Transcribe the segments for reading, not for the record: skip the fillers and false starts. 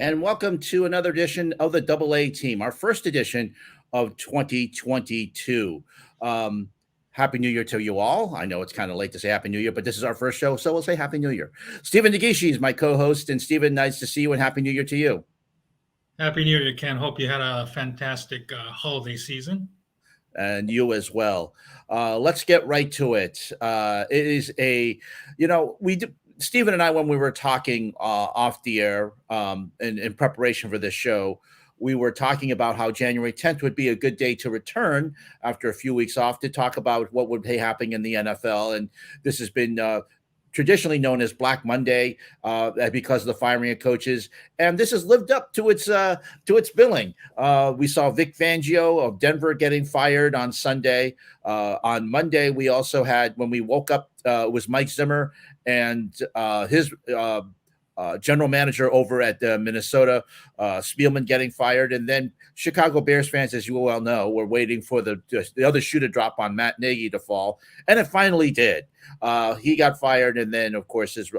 and welcome to another edition of the Double A Team, our first edition of 2022. Um, Happy New Year to you all. I know it's kind of late to say Happy New Year, but this is our first show, so we'll say Happy New Year. Steven Negishi is my co-host, and Steven, nice to see you, and Happy New Year to you. Happy New Year, Ken. Hope you had a fantastic holiday season. And you as well. Let's get right to it. It is Stephen and I, when we were talking off the air in preparation for this show, we were talking about how January 10th would be a good day to return after a few weeks off to talk about what would be happening in the NFL. And this has been traditionally known as Black Monday because of the firing of coaches, and this has lived up to its billing. We saw Vic Fangio of Denver getting fired on Sunday. On Monday, we also had, when we woke up, it was Mike Zimmer and his general manager over at Minnesota, Spielman, getting fired. And then Chicago Bears fans, as you well know, were waiting for the other shoe to drop on Matt Nagy to fall. And it finally did. He got fired. And then, of course, his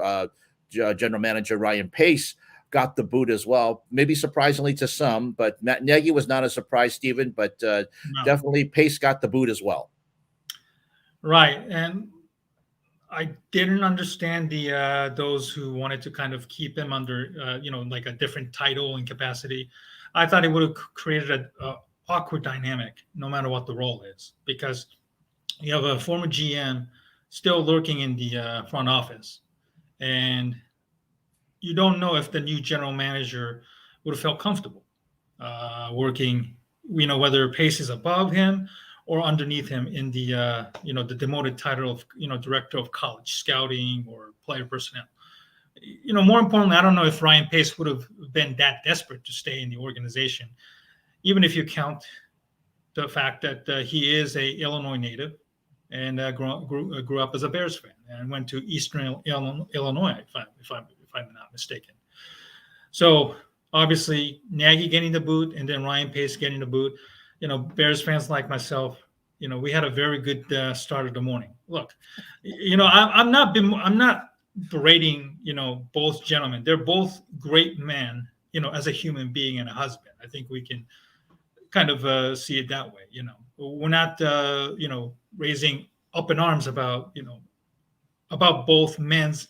general manager, Ryan Pace, got the boot as well. Maybe surprisingly to some, but Matt Nagy was not a surprise, Stephen, but No. definitely Pace got the boot as well. Right. And I didn't understand the those who wanted to kind of keep him under, like a different title and capacity. I thought it would have created a awkward dynamic, no matter what the role is, because you have a former GM still lurking in the front office, and you don't know if the new general manager would have felt comfortable working, whether Pace is above him or underneath him in the the demoted title of director of college scouting or player personnel. More importantly, I don't know if Ryan Pace would have been that desperate to stay in the organization, even if you count the fact that he is a Illinois native and grew up as a Bears fan and went to Easterling, Illinois, if I'm not mistaken. So obviously Nagy getting the boot and then Ryan Pace getting the boot. Bears fans like myself, we had a very good start of the morning. Look, I'm not berating, both gentlemen. They're both great men, as a human being and a husband. I think we can kind of see it that way. We're not, raising up in arms about both men's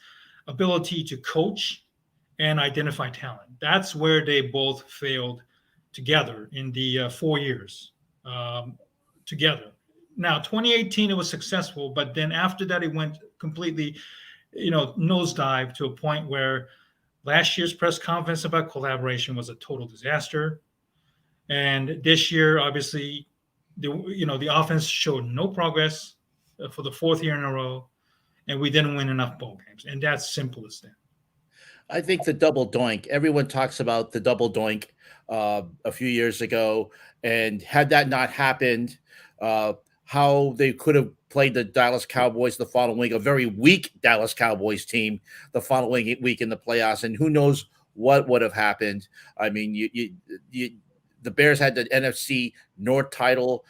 ability to coach and identify talent. That's where they both failed together in the 4 years together. Now, 2018, it was successful, but then after that, it went completely, nosedive to a point where last year's press conference about collaboration was a total disaster. And this year, obviously, the offense showed no progress for the fourth year in a row, and we didn't win enough bowl games. And that's simple as that. I think the double doink, everyone talks about the double doink a few years ago. And had that not happened, how they could have played the Dallas Cowboys the following week, a very weak Dallas Cowboys team the following week in the playoffs. And who knows what would have happened. I mean, the Bears had the NFC North title.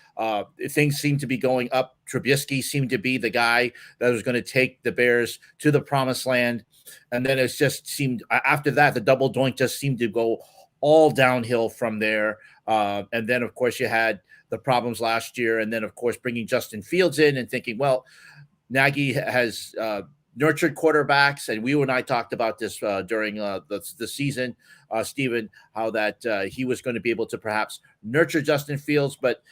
Things seemed to be going up. Trubisky seemed to be the guy that was going to take the Bears to the promised land. And then it just seemed, after that, the double doink just seemed to go all downhill from there. And then, of course, you had the problems last year. And then, of course, bringing Justin Fields in and thinking, well, Nagy has nurtured quarterbacks. And you and I talked about this during the season, Stephen, how that he was going to be able to perhaps nurture Justin Fields. But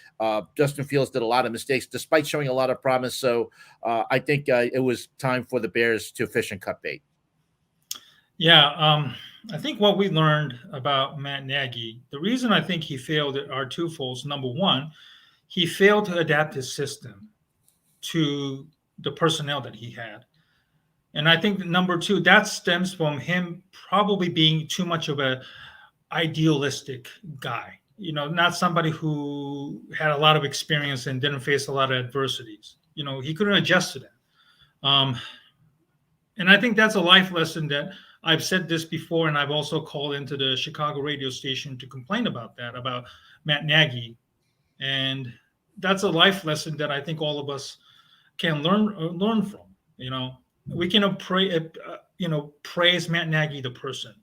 Justin Fields did a lot of mistakes despite showing a lot of promise. So I think it was time for the Bears to fish and cut bait. Yeah, I think what we learned about Matt Nagy, the reason I think he failed are twofold. Number one, he failed to adapt his system to the personnel that he had. And I think number two, that stems from him probably being too much of a idealistic guy. Not somebody who had a lot of experience and didn't face a lot of adversities. He couldn't adjust to that. And I think that's a life lesson that I've said this before, and I've also called into the Chicago radio station to complain about that, about Matt Nagy. And that's a life lesson that I think all of us can learn from. We can praise Matt Nagy, the person,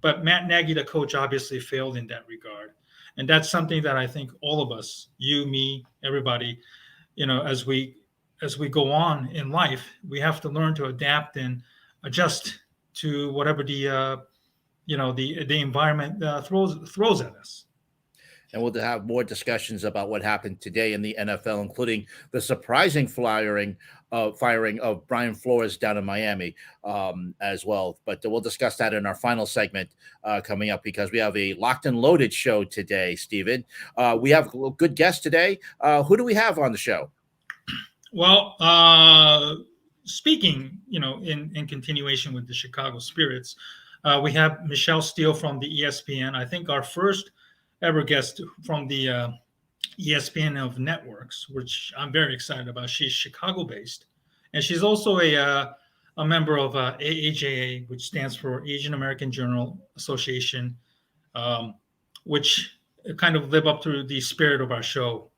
But Matt Nagy, the coach, obviously failed in that regard, and that's something that I think all of us, you, me, everybody, as we go on in life, we have to learn to adapt and adjust to whatever the environment throws at us. And we'll have more discussions about what happened today in the NFL, including the surprising firing of Brian Flores down in Miami as well. But we'll discuss that in our final segment coming up, because we have a locked and loaded show today, Steven. We have a good guest today. Who do we have on the show? Well, speaking, in continuation with the Chicago Spirits, we have Michelle Steele from the ESPN. I think our first ever guest from the ESPN of networks, which I'm very excited about. She's Chicago based, and she's also a member of AAJA, which stands for Asian American Journal Association, which kind of live up to the spirit of our show.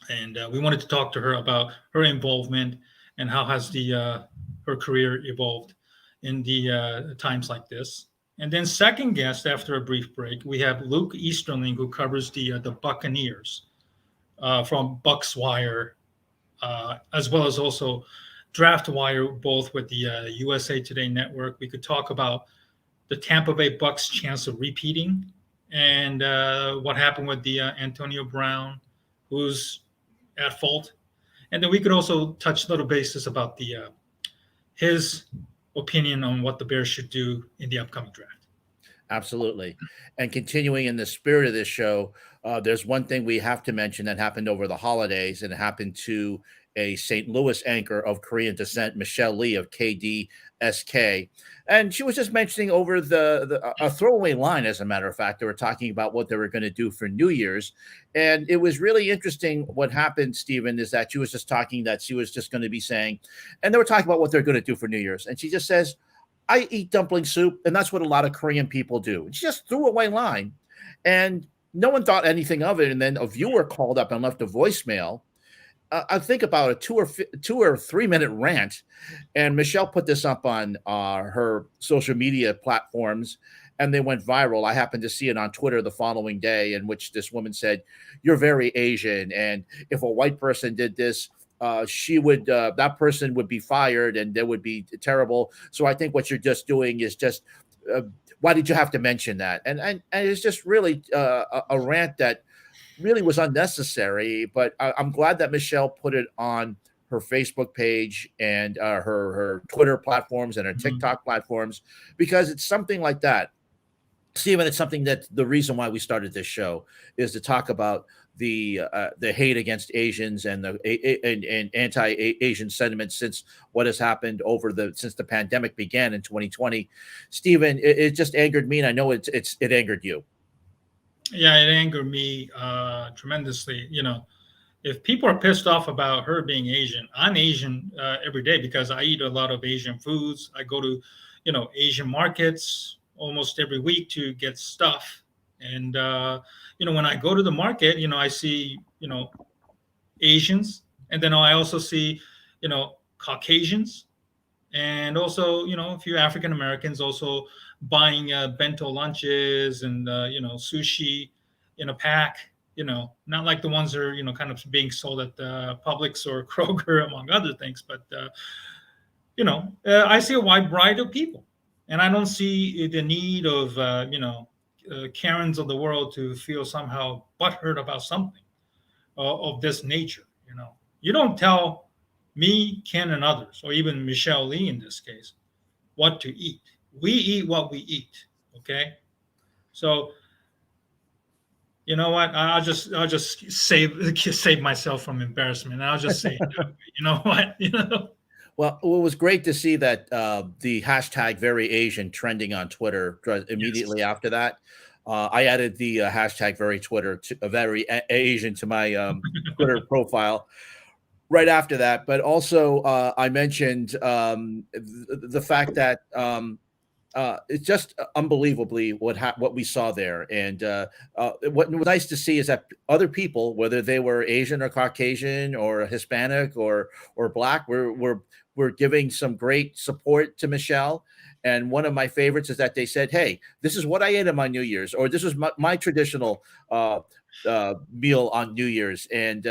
And we wanted to talk to her about her involvement and how has her career evolved in the times like this. And then second guest, after a brief break, we have Luke Easterling, who covers the Buccaneers from Bucks Wire, as well as also Draft Wire, both with the USA Today Network. We could talk about the Tampa Bay Bucks' chance of repeating, and what happened with the Antonio Brown, who's at fault. And then we could also touch little basis about his opinion on what the Bears should do in the upcoming draft. Absolutely. And continuing in the spirit of this show, there's one thing we have to mention that happened over the holidays, and it happened to a St. Louis anchor of Korean descent, Michelle Lee of KDSK. And she was just mentioning over a throwaway line, as a matter of fact. They were talking about what they were going to do for New Year's. And it was really interesting what happened, Stephen, is that she was just talking that she was just going to be saying, and they were talking about what they're going to do for New Year's. And she just says, I eat dumpling soup, and that's what a lot of Korean people do. She just threw away line, and no one thought anything of it. And then a viewer called up and left a voicemail. I think about a 2 or 3 minute rant, and Michelle put this up on her social media platforms, and they went viral. I happened to see it on Twitter the following day, in which this woman said, "You're very Asian, and if a white person did this, that person would be fired, and that would be terrible. So I think what you're just doing is just, why did you have to mention that?" And it's just really a rant that really was unnecessary. But I'm glad that Michelle put it on her Facebook page and her Twitter platforms and her TikTok platforms, because it's something like that. Stephen, it's something that the reason why we started this show is to talk about the hate against Asians and and anti-Asian sentiment since what has happened since the pandemic began in 2020. Stephen, it just angered me, and I know it angered you. Yeah, it angered me tremendously. If people are pissed off about her being Asian, I'm Asian every day because I eat a lot of Asian foods. I go to, Asian markets almost every week to get stuff. And, when I go to the market, I see, Asians. And then I also see, Caucasians. And also, a few African Americans also buying bento lunches and, sushi in a pack, not like the ones that are, kind of being sold at Publix or Kroger, among other things. But, I see a wide variety of people. And I don't see the need of, Karens of the world to feel somehow butthurt about something of this nature. You don't tell me, Ken, and others, or even Michelle Lee in this case, what to eat. We eat what we eat. Okay, so you know what? I'll just save myself from embarrassment. I'll just say, you know what? Well, it was great to see that the hashtag very Asian trending on Twitter immediately after that. I added the hashtag very Asian to my Twitter profile right after that. But also, I mentioned the fact that it's just unbelievably what we saw there. And what was nice to see is that other people, whether they were Asian or Caucasian or Hispanic or Black, were giving some great support to Michelle. And one of my favorites is that they said, "Hey, this is what I ate on my New Year's," or "This was my traditional meal on New Year's." And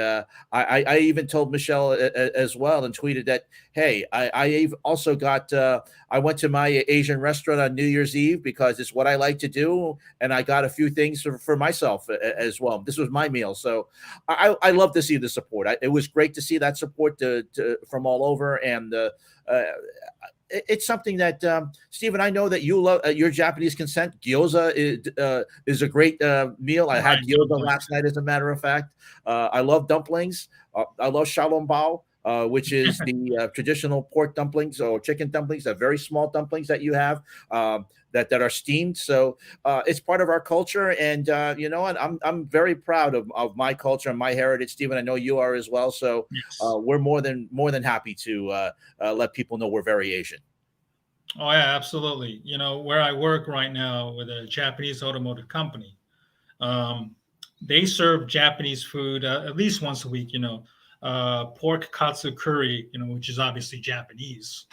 I even told Michelle as well and tweeted that, "Hey, I also got I went to my Asian restaurant on New Year's Eve because it's what I like to do, and I got a few things for myself as well. This was my meal." So I love to see the support. It was great to see that support from all over, and uh, it's something that Stephen, I know that you love your Japanese consent. Gyoza is a great meal. I had Right, gyoza dumplings. last night, as a matter of fact. I love dumplings. I love xiaolongbao, which is the traditional pork dumplings or chicken dumplings, the very small dumplings that you have that are steamed. So it's part of our culture, and you know what? I'm very proud of my culture and my heritage, Stephen. I know you are as well. So Yes. we're more than happy to let people know we're very Asian. Oh yeah, absolutely. You know, where I work right now with a Japanese automotive company, um, they serve Japanese food at least once a week. You know, pork katsu curry. You know, which is obviously Japanese.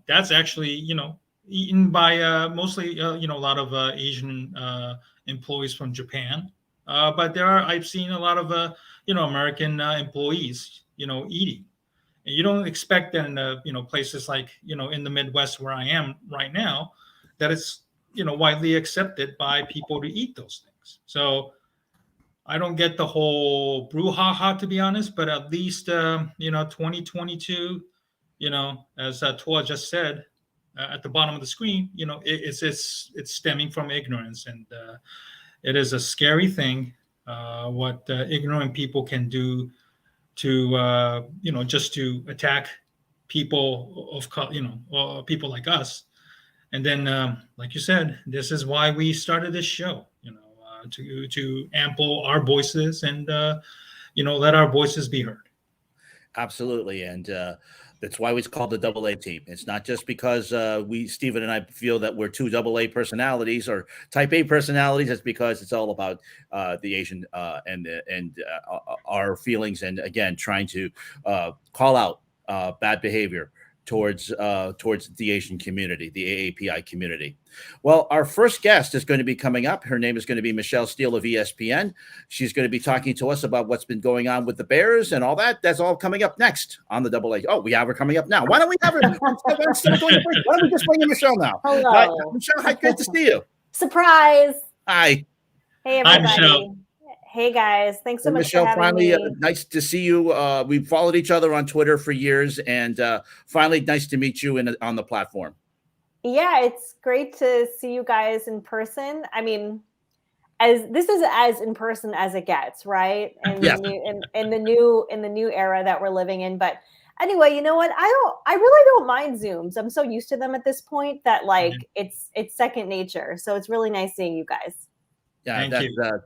That's actually, you know, eaten by mostly you know, a lot of Asian employees from Japan. But I've seen a lot of you know, American employees, you know, eating. And you don't expect that in you know, places like, you know, in the Midwest where I am right now, that it's, you know, widely accepted by people to eat those things. So I don't get the whole brouhaha, to be honest, but at least you know, 2022, you know, as Tua just said at the bottom of the screen, you know, it's stemming from ignorance, and it is a scary thing what ignorant people can do to you know, just to attack people you know, people like us. And then like you said, this is why we started this show, you know, to ample our voices, and you know, let our voices be heard. Absolutely, and that's why it's called the Double A team. It's not just because Stephen and I, feel that we're two Double A personalities or Type A personalities. It's because it's all about the Asian and our feelings, and again, trying to call out bad behavior towards the Asian community, the AAPI community. Well, our first guest is going to be coming up. Her name is going to be Michelle Steele of ESPN. She's going to be talking to us about what's been going on with the Bears and all that. That's all coming up next on the Double A. Oh, we have her coming up now. Why don't we have her? Instead of going to break, why don't we just bring in Michelle now? Hello. Michelle, hi, great to see you. Surprise. Hi. Hey, Hi, everybody. Michelle. Hey, guys. Thanks so And much Michelle, for having finally, me. nice to see you. We've followed each other on Twitter for years, and finally, nice to meet you on the platform. Yeah, it's great to see you guys in person. I mean, as this is as in person as it gets, right? And Yes. in the new era that we're living in. But anyway, you know what? I really don't mind Zooms. I'm so used to them at this point that like it's second nature. So it's really nice seeing you guys. Yeah, Thank that's you.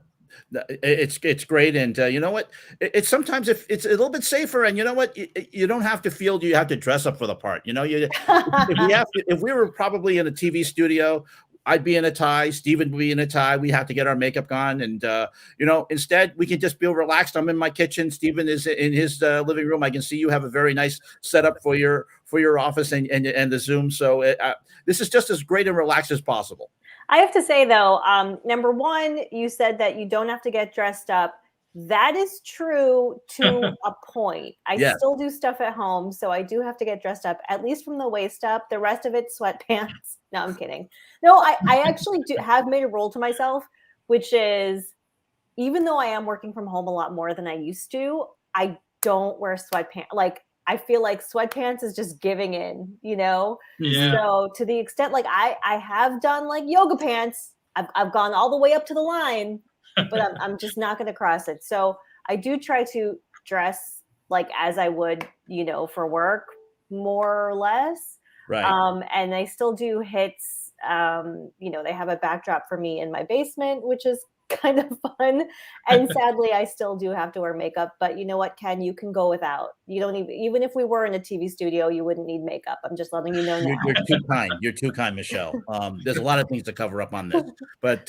it's great, and you know what? It's sometimes if it's a little bit safer, and you know what? You don't have to feel you have to dress up for the part. You know, if we were probably in a TV studio, I'd be in a tie. Steven would be in a tie. We have to get our makeup on, and you know, instead we can just feel relaxed. I'm in my kitchen. Steven is in his living room. I can see you have a very nice setup for your office and the Zoom. So this is just as great and relaxed as possible. I have to say though, number one, you said that you don't have to get dressed up. That is true to a point. I Yes. still do stuff at home, so I do have to get dressed up, at least from the waist up. The rest of it's sweatpants. No, I'm kidding. No, I actually have made a rule to myself, which is even though I am working from home a lot more than I used to, I don't wear sweatpants. Like I feel like sweatpants is just giving in, you know? Yeah. So to the extent, like I have done like yoga pants, I've gone all the way up to the line, but I'm just not going to cross it. So I do try to dress like as I would, you know, for work, more or less. Right. And I still do hits. You know, they have a backdrop for me in my basement, which is kind of fun. And sadly, I still do have to wear makeup. But you know what, Ken? You can go without. You don't even if we were in a TV studio, you wouldn't need makeup. I'm just letting you know now. You're too kind. You're too kind, Michelle. There's a lot of things to cover up on this, but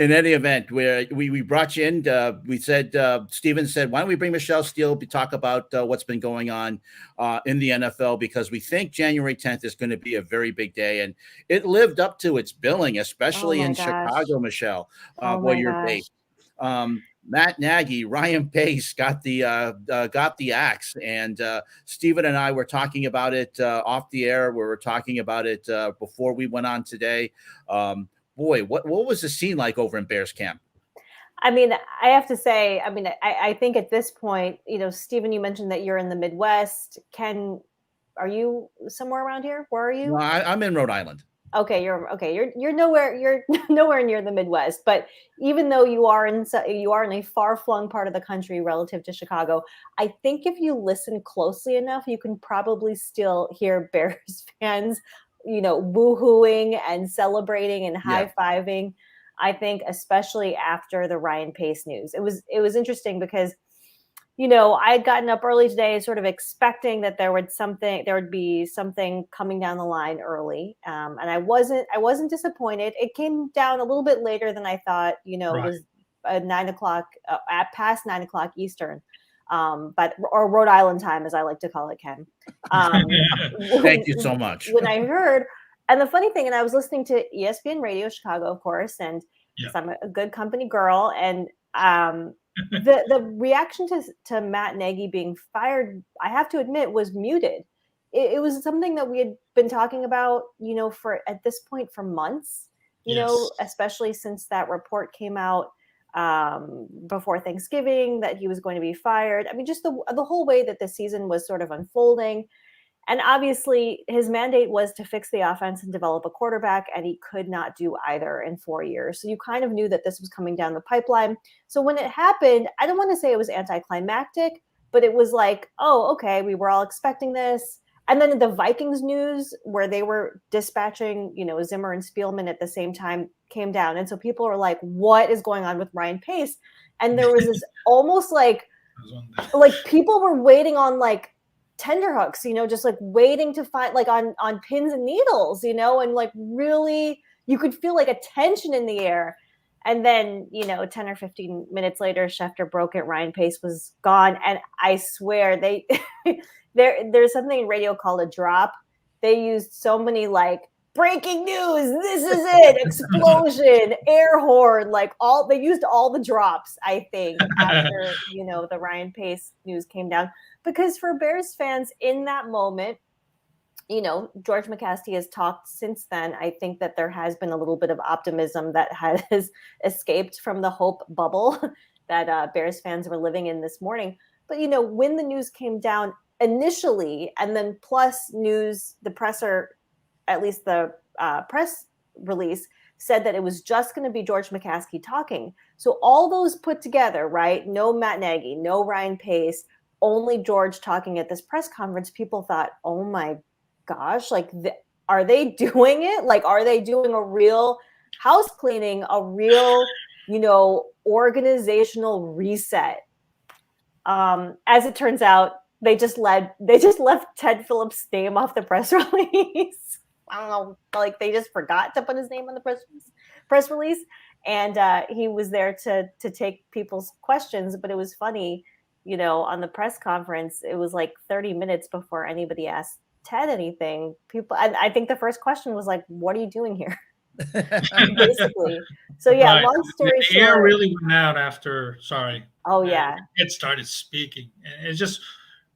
In any event, where we brought you in, we said Steven said, "Why don't we bring Michelle Steele to talk about what's been going on in the NFL?" Because we think January 10th is going to be a very big day, and it lived up to its billing, Oh especially my in gosh. Chicago, Michelle, Oh where my you're gosh. based. Matt Nagy, Ryan Pace got the axe, and Steven and I were talking about it off the air. We were talking about it before we went on today. Boy, what was the scene like over in Bears camp? I mean, I have to say, I mean, I think at this point, Steven, you mentioned that you're in the Midwest. Are you somewhere around here? Where are you? No, I'm in Rhode Island. Okay, you're nowhere nowhere near the Midwest. But even though you are in a far-flung part of the country relative to Chicago, I think if you listen closely enough, you can probably still hear Bears fans, boo-hooing and celebrating and high-fiving. I think especially after the Ryan Pace news. It was interesting because I had gotten up early today, sort of expecting that there would be something coming down the line early, and I wasn't disappointed. It came down a little bit later than I thought. It was 9 o'clock, past 9 o'clock Eastern, or Rhode Island time, as I like to call it, Ken. Thank you so much. When I heard, and the funny thing, and I was listening to ESPN Radio Chicago, of course, and I'm a good company girl, and the reaction to Matt Nagy being fired, I have to admit, was muted. It was something that we had been talking about, for at this point for months, especially since that report came out before Thanksgiving that he was going to be fired. I mean, just the whole way that the season was sort of unfolding. And obviously, his mandate was to fix the offense and develop a quarterback, and he could not do either in 4 years. So you kind of knew that this was coming down the pipeline. So when it happened, I don't want to say it was anticlimactic, but it was like, oh, okay, we were all expecting this. And then the Vikings news, where they were dispatching, Zimmer and Spielman at the same time, came down. And so people were like, what is going on with Ryan Pace? And there was this almost like people were waiting on tenterhooks, just waiting to find on pins and needles, and really you could feel a tension in the air. And then 10 or 15 minutes later, Schefter broke it, Ryan Pace was gone. And I swear there's something in radio called a drop. They used so many breaking news, this is it, explosion, air horn, they used all the drops, I think, after the Ryan Pace news came down. Because for Bears fans in that moment, George McCaskey has talked since then. I think that there has been a little bit of optimism that has escaped from the hope bubble that Bears fans were living in this morning. But, when the news came down initially, and then plus news, the presser, at least the press release, said that it was just going to be George McCaskey talking. So all those put together, right? No Matt Nagy, no Ryan Pace, only George talking at this press conference. People thought, oh my gosh, are they doing it? Are they doing a real house cleaning, a real, organizational reset? As it turns out, they just left Ted Phillips' name off the press release. I don't know, they just forgot to put his name on the press release. And he was there to take people's questions. But it was funny, on the press conference, it was 30 minutes before anybody asked Ted anything. And I think the first question was what are you doing here? Basically. So yeah, long story short. The air really went out after, Oh yeah. It started speaking. And it just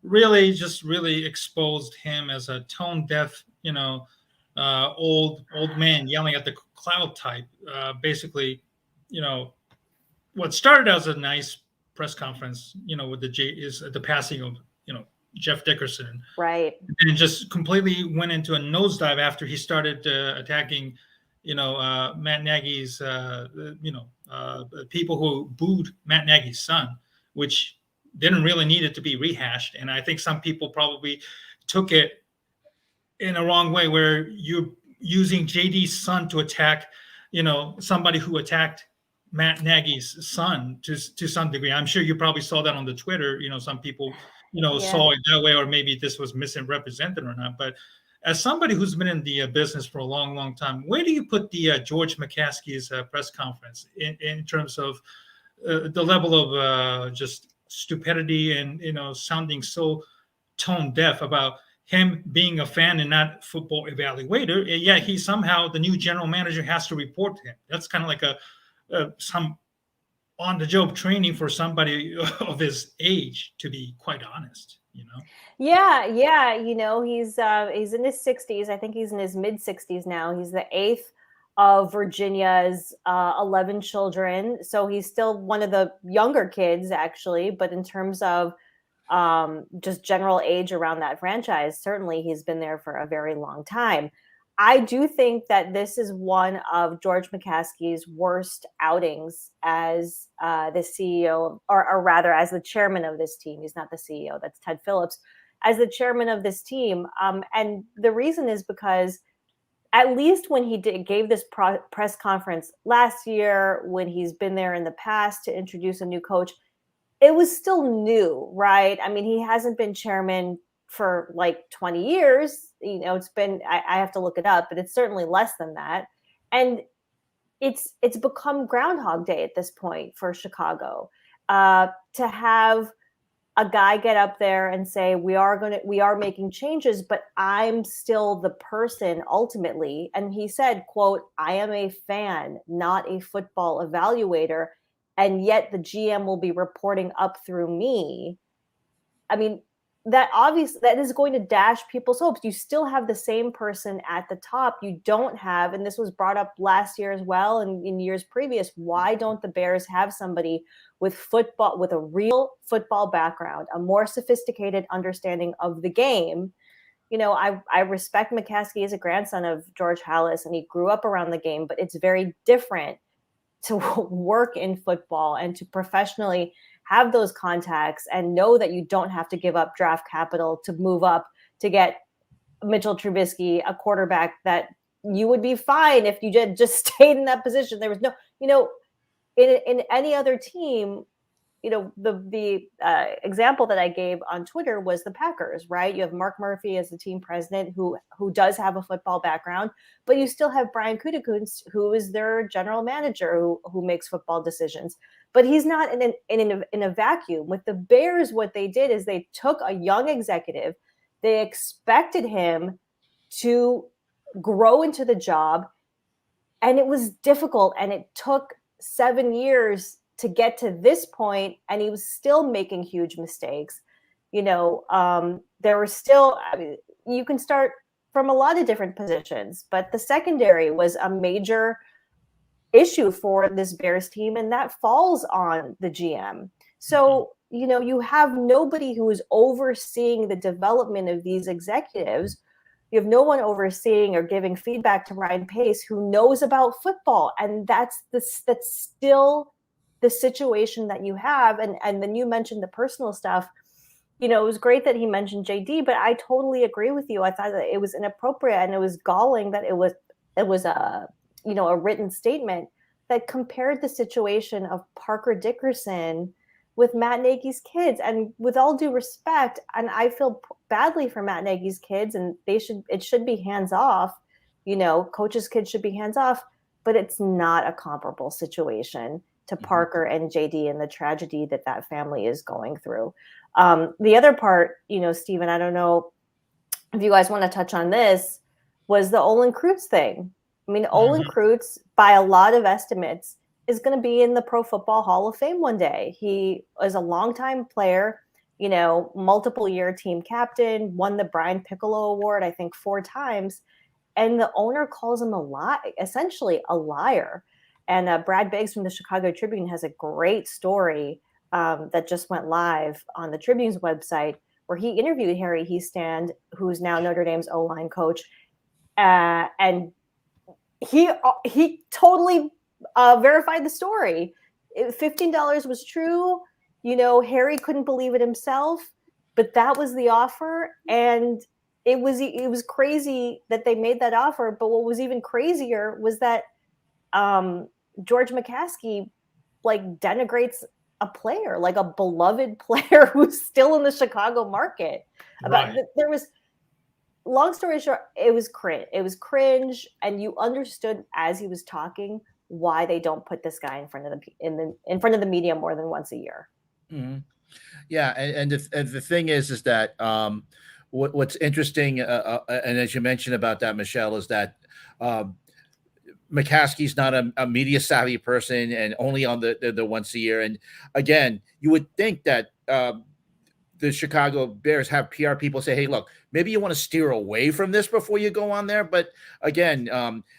really exposed him as a tone deaf, old man yelling at the cloud type. Basically, what started as a nice press conference, with the passing of, Jeff Dickerson. Right. And just completely went into a nosedive after he started attacking, Matt Nagy's, people who booed Matt Nagy's son, which didn't really need it to be rehashed. And I think some people probably took it in a wrong way, where you're using JD's son to attack, somebody who attacked Matt Nagy's son to some degree. I'm sure you probably saw that on the Twitter. Some people, saw it that way, or maybe this was misrepresented or not. But as somebody who's been in the business for a long, long time, where do you put the George McCaskey's press conference in terms of the level of just stupidity and sounding so tone deaf about him being a fan and not football evaluator, and yet he somehow, the new general manager, has to report to him? That's kind of like some on the job training for somebody of his age, to be quite honest. Yeah. He's in his 60s. I think he's in his mid 60s now. He's the eighth of Virginia's 11 children, so he's still one of the younger kids, actually. But in terms of just general age around that franchise, certainly he's been there for a very long time. I do think that this is one of George McCaskey's worst outings as the CEO, or rather as the chairman of this team. He's not the CEO, that's Ted Phillips, as the chairman of this team. And the reason is because at least when he gave this press conference last year, when he's been there in the past to introduce a new coach, it was still new, right? I mean, he hasn't been chairman for like 20 years. It's been, I have to look it up, but it's certainly less than that. And it's become Groundhog Day at this point for Chicago. To have a guy get up there and say, we are making changes, but I'm still the person ultimately. And he said, quote, "I am a fan, not a football evaluator. And yet the GM will be reporting up through me." I mean, that is going to dash people's hopes. You still have the same person at the top. You don't have, and this was brought up last year as well, and in years previous, why don't the Bears have somebody with a real football background, a more sophisticated understanding of the game? I respect McCaskey as a grandson of George Halas, and he grew up around the game, but it's very different to work in football and to professionally have those contacts and know that you don't have to give up draft capital to move up to get Mitchell Trubisky, a quarterback that you would be fine if you just stayed in that position. There was no, in any other team, the example that I gave on Twitter was the Packers, right? You have Mark Murphy as the team president who does have a football background, but you still have Brian Gutekunst, who is their general manager who makes football decisions. But he's not in a vacuum. With the Bears, what they did is they took a young executive, they expected him to grow into the job, and it was difficult, and it took 7 years to get to this point, and he was still making huge mistakes. There were still, you can start from a lot of different positions, but the secondary was a major issue for this Bears team, and that falls on the GM. So, you have nobody who is overseeing the development of these executives. You have no one overseeing or giving feedback to Ryan Pace who knows about football, and that's still the situation that you have. And then you mentioned the personal stuff. It was great that he mentioned JD, but I totally agree with you. I thought that it was inappropriate, and it was galling that it was a written statement that compared the situation of Parker Dickerson with Matt Nagy's kids. And with all due respect, and I feel badly for Matt Nagy's kids, and it should be hands off. Coaches' kids should be hands off, but it's not a comparable situation to Parker and JD and the tragedy that family is going through. The other part, Steven, I don't know if you guys want to touch on this, was the Olin Kreutz thing. I mean, Olin Kreutz, by a lot of estimates, is going to be in the Pro Football Hall of Fame one day. He is a longtime player, multiple year team captain, won the Brian Piccolo Award, I think 4 times. And the owner calls him essentially a liar. And Brad Biggs from the Chicago Tribune has a great story that just went live on the Tribune's website, where he interviewed Harry Hiestand, who's now Notre Dame's O-line coach. And he totally verified the story. $15 was true. Harry couldn't believe it himself, but that was the offer. And it was crazy that they made that offer. But what was even crazier was that George McCaskey denigrates a player, like a beloved player who's still in the Chicago market. Right. long story short, it was cringe. It was cringe, and you understood as he was talking why they don't put this guy in front of in front of the media more than once a year. Mhm. Yeah, and the thing is that what's interesting, and as you mentioned about that, Michelle, is that um, McCaskey's not a media savvy person, and only on the once a year. And again, you would think that the Chicago Bears have PR people say, "Hey, look, maybe you want to steer away from this before you go on there." But again,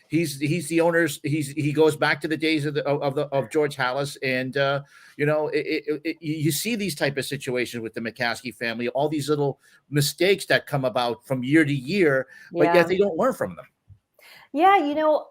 he's the owner's. He goes back to the days of George Hallis, and you see these type of situations with the McCaskey family, all these little mistakes that come about from year to year, but yet they don't learn from them. Yeah,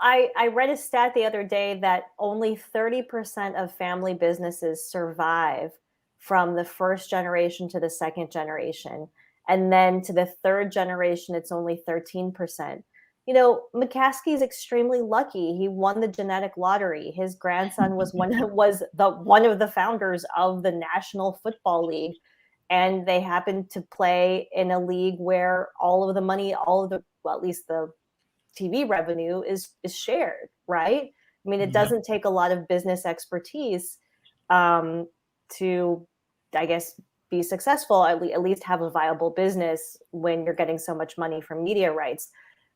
I read a stat the other day that only 30% of family businesses survive from the first generation to the second generation. And then to the third generation, it's only 13%. McCaskey's extremely lucky. He won the genetic lottery. His grandson was one of the founders of the National Football League. And they happened to play in a league where all of the money, at least the TV revenue is shared, right? I mean, it doesn't take a lot of business expertise to, I guess, be successful, at least have a viable business when you're getting so much money from media rights.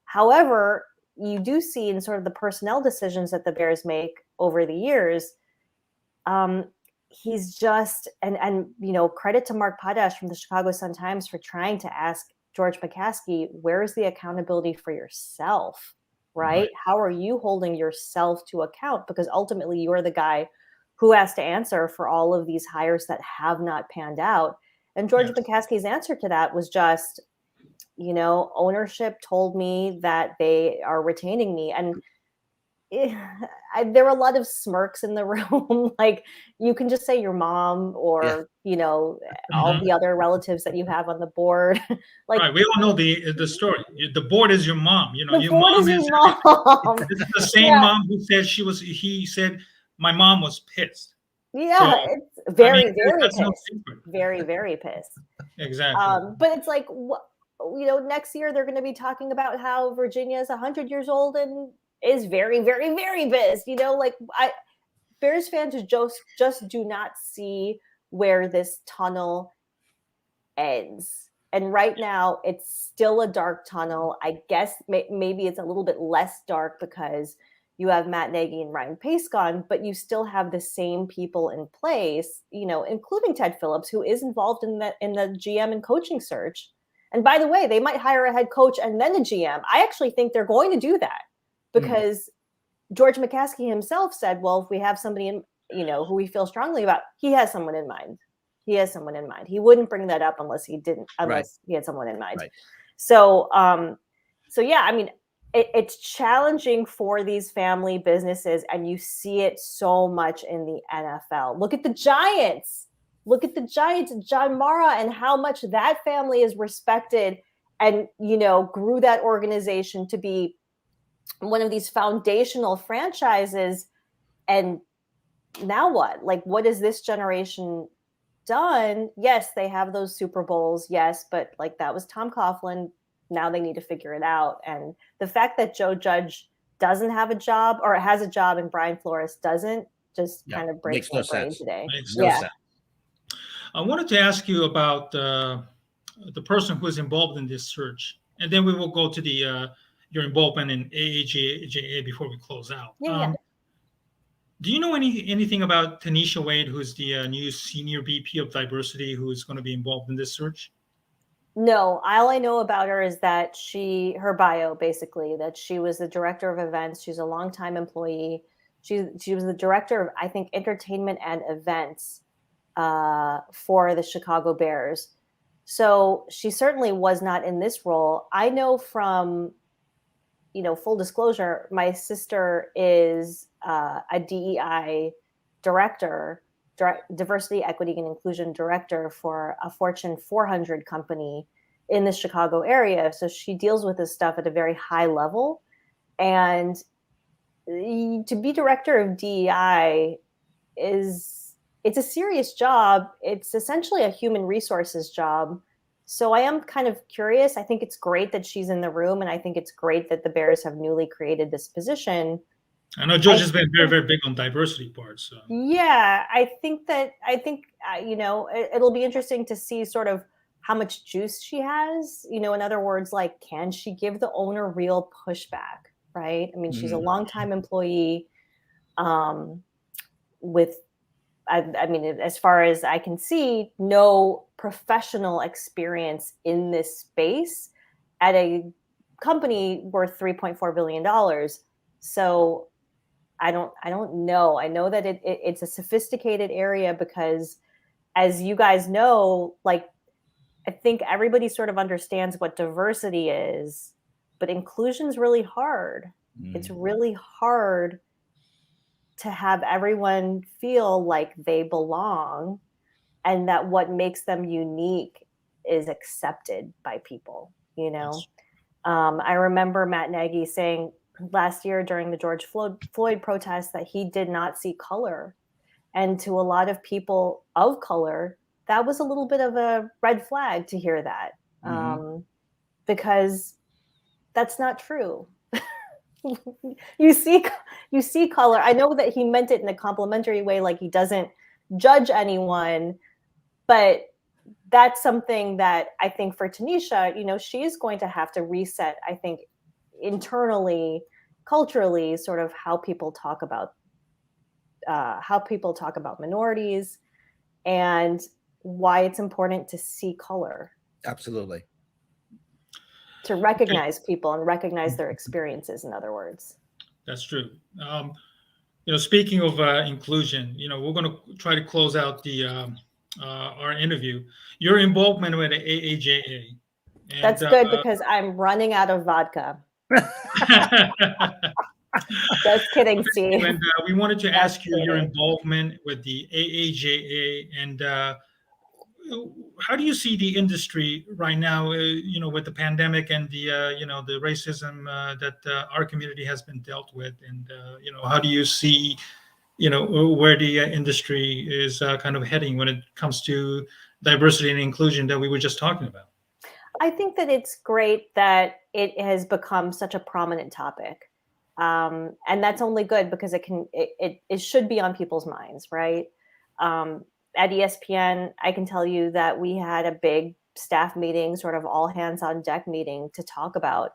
However, you do see in sort of the personnel decisions that the Bears make over the years, he's just, and credit to Mark Potash from the Chicago Sun-Times for trying to ask George McCaskey, where's the accountability for yourself, right? How are you holding yourself to account? Because ultimately you're the guy who has to answer for all of these hires that have not panned out. And George McCaskey's answer to that was just, ownership told me that they are retaining me. And there were a lot of smirks in the room. Like, you can just say your mom or all the other relatives that you have on the board. Like, right, we all know the story. The board is your mom. The your board mom is your mom. This is the same mom who said he said my mom was pissed. Yeah, so, it's very that's pissed. No secret. Very, very pissed. Exactly. But it's like, next year they're going to be talking about how Virginia is 100 years old and is very, very, very pissed. Bears fans just do not see where this tunnel ends. And right now it's still a dark tunnel. I guess maybe it's a little bit less dark because you have Matt Nagy and Ryan Pace gone, but you still have the same people in place, including Ted Phillips, who is involved in the GM and coaching search. And by the way, they might hire a head coach and then a GM. I actually think they're going to do that because George McCaskey himself said, well, if we have somebody who we feel strongly about, he has someone in mind. He has someone in mind. He wouldn't bring that up unless he had someone in mind. Right. So yeah, I mean, it's challenging for these family businesses, and you see it so much in the NFL. Look at the Giants. John Mara, and how much that family is respected and, grew that organization to be one of these foundational franchises. And now what? Like, what has this generation done? Yes, they have those Super Bowls. Yes, but like, that was Tom Coughlin. Now they need to figure it out. And the fact that Joe Judge doesn't have a job, or has a job, and Brian Flores doesn't, just kind of breaks my brain today. Makes no sense. I wanted to ask you about the person who is involved in this search, and then we will go to your involvement in AAJA before we close out. Do you know anything about Tanisha Wade, who's the new senior VP of diversity, who is going to be involved in this search? No, all I know about her is that her bio, basically, that she was the director of events. She's a longtime employee. She was the director of, I think, entertainment and events for the Chicago Bears. So she certainly was not in this role. I know from, full disclosure, my sister is a DEI director, diversity, equity, and inclusion director for a Fortune 400 company in the Chicago area. So she deals with this stuff at a very high level. And to be director of DEI it's a serious job. It's essentially a human resources job. So I am kind of curious. I think it's great that she's in the room, and I think it's great that the Bears have newly created this position. I know George has been very, very big on diversity parts. So. Yeah, I think it'll be interesting to see sort of how much juice she has. In other words, like, can she give the owner real pushback? Right? I mean, she's a longtime employee. I mean, as far as I can see, no professional experience in this space at a company worth $3.4 billion. So I don't know. I know that it's a sophisticated area because, as you guys know, like, I think everybody sort of understands what diversity is, but inclusion is really hard. It's really hard to have everyone feel like they belong and that what makes them unique is accepted by people, I remember Matt Nagy saying last year during the George Floyd protests that he did not see color. And to a lot of people of color, that was a little bit of a red flag to hear that, because that's not true. you see color. I know that he meant it in a complimentary way, like he doesn't judge anyone, but that's something that I think for Tanisha, she's going to have to reset, I think, internally, culturally, sort of how people talk about minorities and why it's important to see color. Absolutely. To recognize people and recognize their experiences, in other words. That's true. Speaking of inclusion, we're going to try to close out our interview. Your involvement with the AAJA. And, that's good because I'm running out of vodka. Just kidding, Steve. And we wanted to ask you your involvement with the AAJA, and how do you see the industry right now, with the pandemic and the the racism that our community has been dealt with, and how do you see where the industry is kind of heading when it comes to diversity and inclusion that we were just talking about? I think that it's great that it has become such a prominent topic, and that's only good because it should be on people's minds, right? At Espn, I can tell you that we had a big staff meeting, sort of all hands on deck meeting, to talk about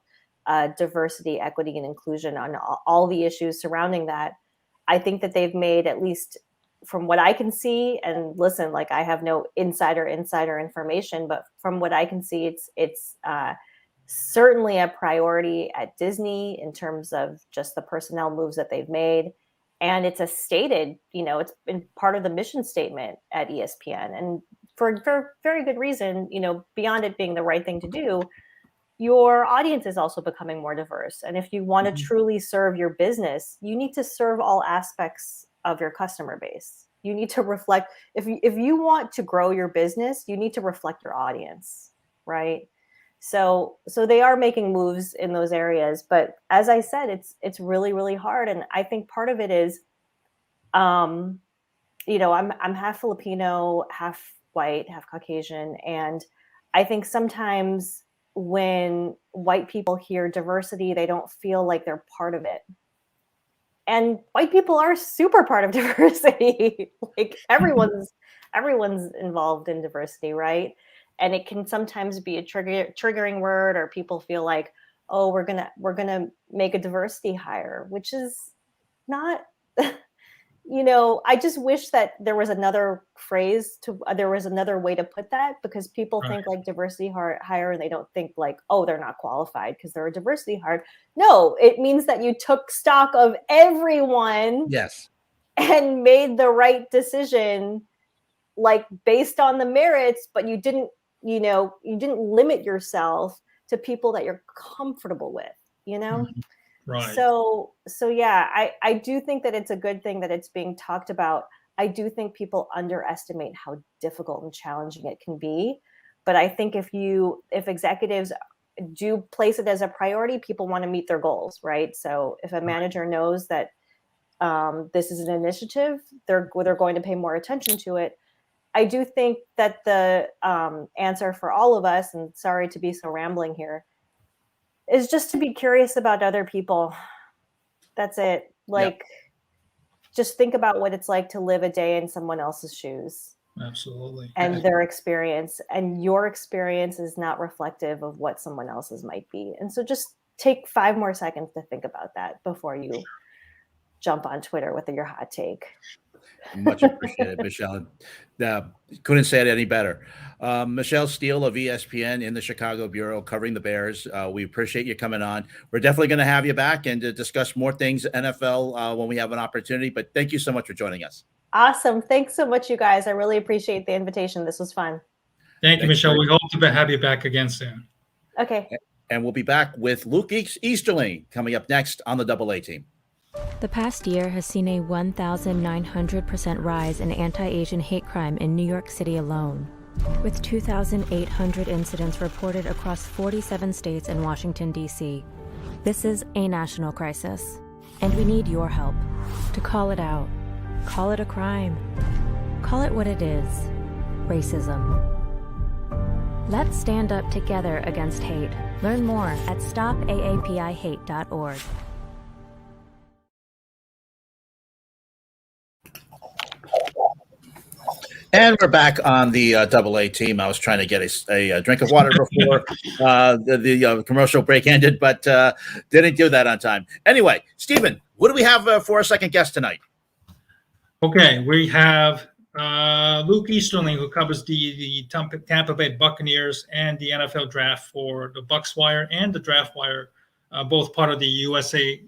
diversity, equity, and inclusion on all the issues surrounding that. I think that they've made, at least from what I can see, and listen, like, I have no insider information, but from what I can see, it's certainly a priority at Disney in terms of just the personnel moves that they've made. And it's a stated, it's been part of the mission statement at Espn, and for very good reason, beyond it being the right thing to do. Your audience is also becoming more diverse. And if you want to truly serve your business, you need to serve all aspects of your customer base. You need to reflect, if you want to grow your business, you need to reflect your audience, right? So they are making moves in those areas, but as I said, it's really, really hard. And I think part of it is, I'm half Filipino, half white, half Caucasian. And I think sometimes when white people hear diversity, they don't feel like they're part of it. And white people are super part of diversity. Like, everyone's involved in diversity, right? And it can sometimes be a triggering word, or people feel like, oh, we're gonna make a diversity hire, which is not. I just wish that there was another phrase there was another way to put that, because people think like diversity hire, and they don't think like, oh, they're not qualified because they're a diversity hire. No, it means that you took stock of everyone. Yes. And made the right decision, like, based on the merits, but you didn't limit yourself to people that you're comfortable with, Right. So yeah, I do think that it's a good thing that it's being talked about. I do think people underestimate how difficult and challenging it can be. But I think if executives do place it as a priority, people want to meet their goals, right? So if a manager knows that this is an initiative, they're going to pay more attention to it. I do think that the answer for all of us, and sorry to be so rambling here, is just to be curious about other people. That's it. Like, just think about what it's like to live a day in someone else's shoes. Absolutely. And their experience, and your experience is not reflective of what someone else's might be. And so just take 5 more seconds to think about that before you jump on Twitter with your hot take. Much appreciated, Michelle. Couldn't say it any better. Michelle Steele of ESPN in the Chicago Bureau covering the Bears. We appreciate you coming on. We're definitely going to have you back and to discuss more things NFL when we have an opportunity. But thank you so much for joining us. Awesome. Thanks so much, you guys. I really appreciate the invitation. This was fun. Thank you, Michelle. We hope to have you back again soon. Okay. And we'll be back with Luke Easterling coming up next on the Double A Team. The past year has seen a 1,900% rise in anti-Asian hate crime in New York City alone, with 2,800 incidents reported across 47 states and Washington, D.C. This is a national crisis, and we need your help to call it out. Call it a crime. Call it what it is: racism. Let's stand up together against hate. Learn more at stopaapihate.org. And we're back on the Double A Team. I was trying to get a drink of water before the commercial break ended, but didn't do that on time. Anyway, Steven, what do we have for our second guest tonight? Okay, we have Luke Easterling, who covers the Tampa Bay Buccaneers and the NFL draft for the Bucs Wire and the Draft Wire, both part of the USA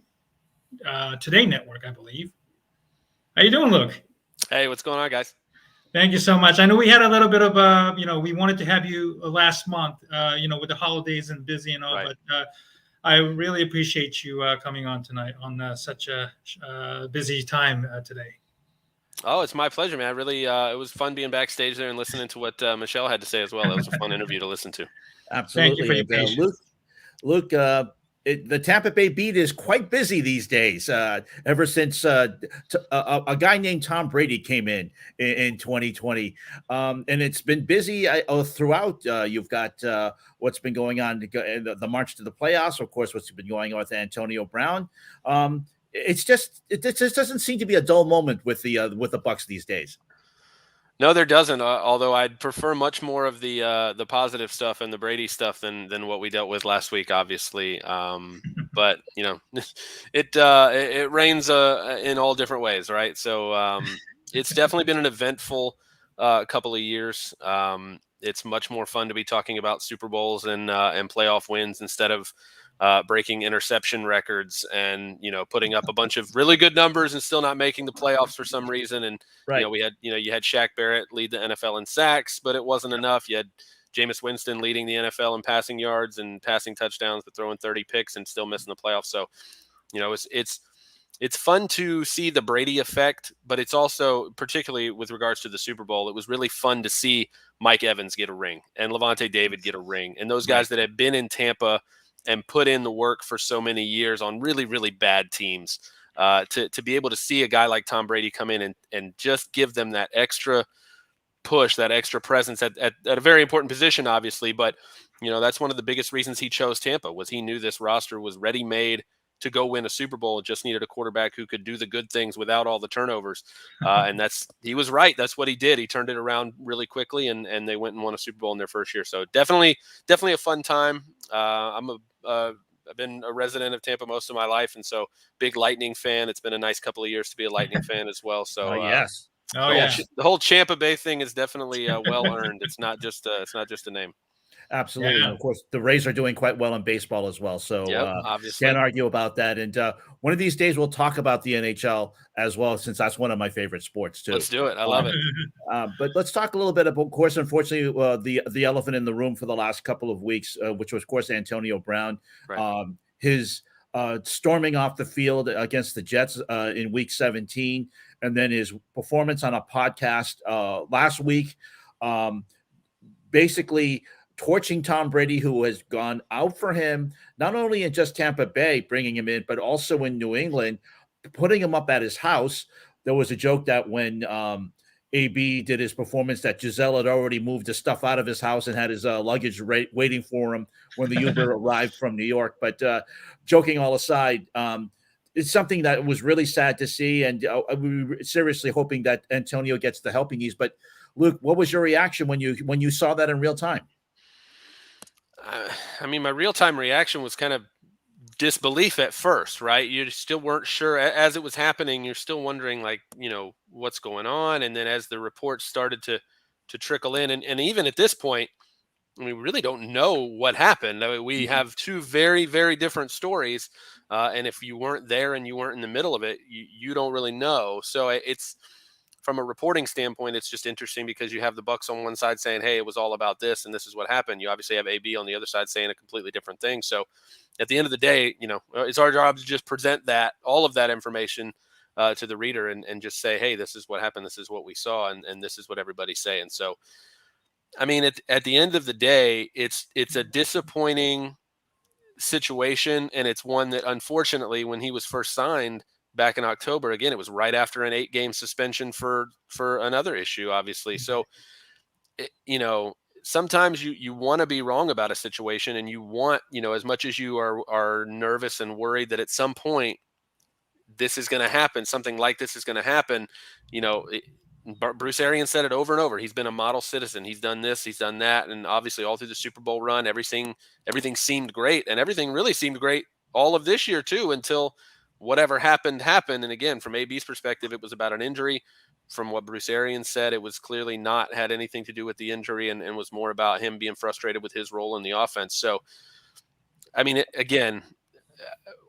Today network, I believe. How you doing, Luke? Hey, what's going on, guys? Thank you so much. I know we had a little bit of we wanted to have you last month, with the holidays and busy and all, right. But I really appreciate you coming on tonight on such a busy time today. Oh, it's my pleasure, man. I really, it was fun being backstage there and listening to what Michelle had to say as well. It was a fun interview to listen to. Absolutely. Thank you for your patience. Luke, the Tampa Bay beat is quite busy these days. Ever since a guy named Tom Brady came in 2020, and it's been busy throughout. You've got what's been going on, the march to the playoffs. Of course, what's been going on with Antonio Brown. It just doesn't seem to be a dull moment with the Bucs these days. No, there doesn't. Although I'd prefer much more of the positive stuff and the Brady stuff than what we dealt with last week, obviously. But it rains in all different ways, right? So it's definitely been an eventful couple of years. It's much more fun to be talking about Super Bowls and playoff wins instead of breaking interception records and putting up a bunch of really good numbers and still not making the playoffs for some reason. And right. You had Shaq Barrett lead the NFL in sacks, but it wasn't enough. You had Jameis Winston leading the NFL in passing yards and passing touchdowns, but throwing 30 picks and still missing the playoffs. So it's fun to see the Brady effect, but it's also, particularly with regards to the Super Bowl, it was really fun to see Mike Evans get a ring and Levante David get a ring, and those guys that had been in Tampa and put in the work for so many years on really, really bad teams, to be able to see a guy like Tom Brady come in and just give them that extra push, that extra presence at a very important position, obviously. But, that's one of the biggest reasons he chose Tampa, was he knew this roster was ready-made to go win a Super Bowl. It just needed a quarterback who could do the good things without all the turnovers. And he was right. That's what he did. He turned it around really quickly, and they went and won a Super Bowl in their first year. So definitely a fun time. I've been a resident of Tampa most of my life, and so big Lightning fan. It's been a nice couple of years to be a Lightning fan as well. So yes. The whole Tampa Bay thing is definitely well earned. It's not just a name. Absolutely. Yeah. And of course, the Rays are doing quite well in baseball as well. So obviously can't argue about that. And one of these days we'll talk about the NHL as well, since that's one of my favorite sports too. Let's do it. I love it. But let's talk a little bit about, of course, unfortunately, the elephant in the room for the last couple of weeks, which was, of course, Antonio Brown. Right. His storming off the field against the Jets in Week 17, and then his performance on a podcast last week, basically torching Tom Brady, who has gone out for him, not only in just Tampa Bay, bringing him in, but also in New England, putting him up at his house. There was a joke that when AB did his performance, that Giselle had already moved the stuff out of his house and had his luggage waiting for him when the Uber arrived from New York. But joking all aside, it's something that was really sad to see, and we were seriously hoping that Antonio gets the help he needs. But Luke, what was your reaction when you saw that in real time? I mean, my real-time reaction was kind of disbelief at first, right? You still weren't sure as it was happening. You're still wondering, like, what's going on. And then as the reports started to trickle in, and even at this point, we really don't know what happened. I mean, we have two very, very different stories. And if you weren't there and you weren't in the middle of it, you don't really know. So it's, from a reporting standpoint, it's just interesting because you have the Bucks on one side saying, hey, it was all about this and this is what happened. You obviously have AB on the other side saying a completely different thing. So at the end of the day, it's our job to just present all of that information to the reader and just say, hey, this is what happened. This is what we saw. And this is what everybody's saying. So, I mean, at the end of the day, it's a disappointing situation. And it's one that, unfortunately, when he was first signed back in October, again, it was right after an 8-game suspension for another issue, obviously. So, sometimes you want to be wrong about a situation, and you want, as much as you are nervous and worried that at some point this is going to happen, something like this is going to happen. Bruce Arians said it over and over. He's been a model citizen. He's done this, he's done that. And obviously all through the Super Bowl run, everything seemed great, and everything really seemed great all of this year too, until whatever happened. And again, from AB's perspective, it was about an injury. From what Bruce Arians said, it was clearly not had anything to do with the injury, and was more about him being frustrated with his role in the offense. So, I mean, again,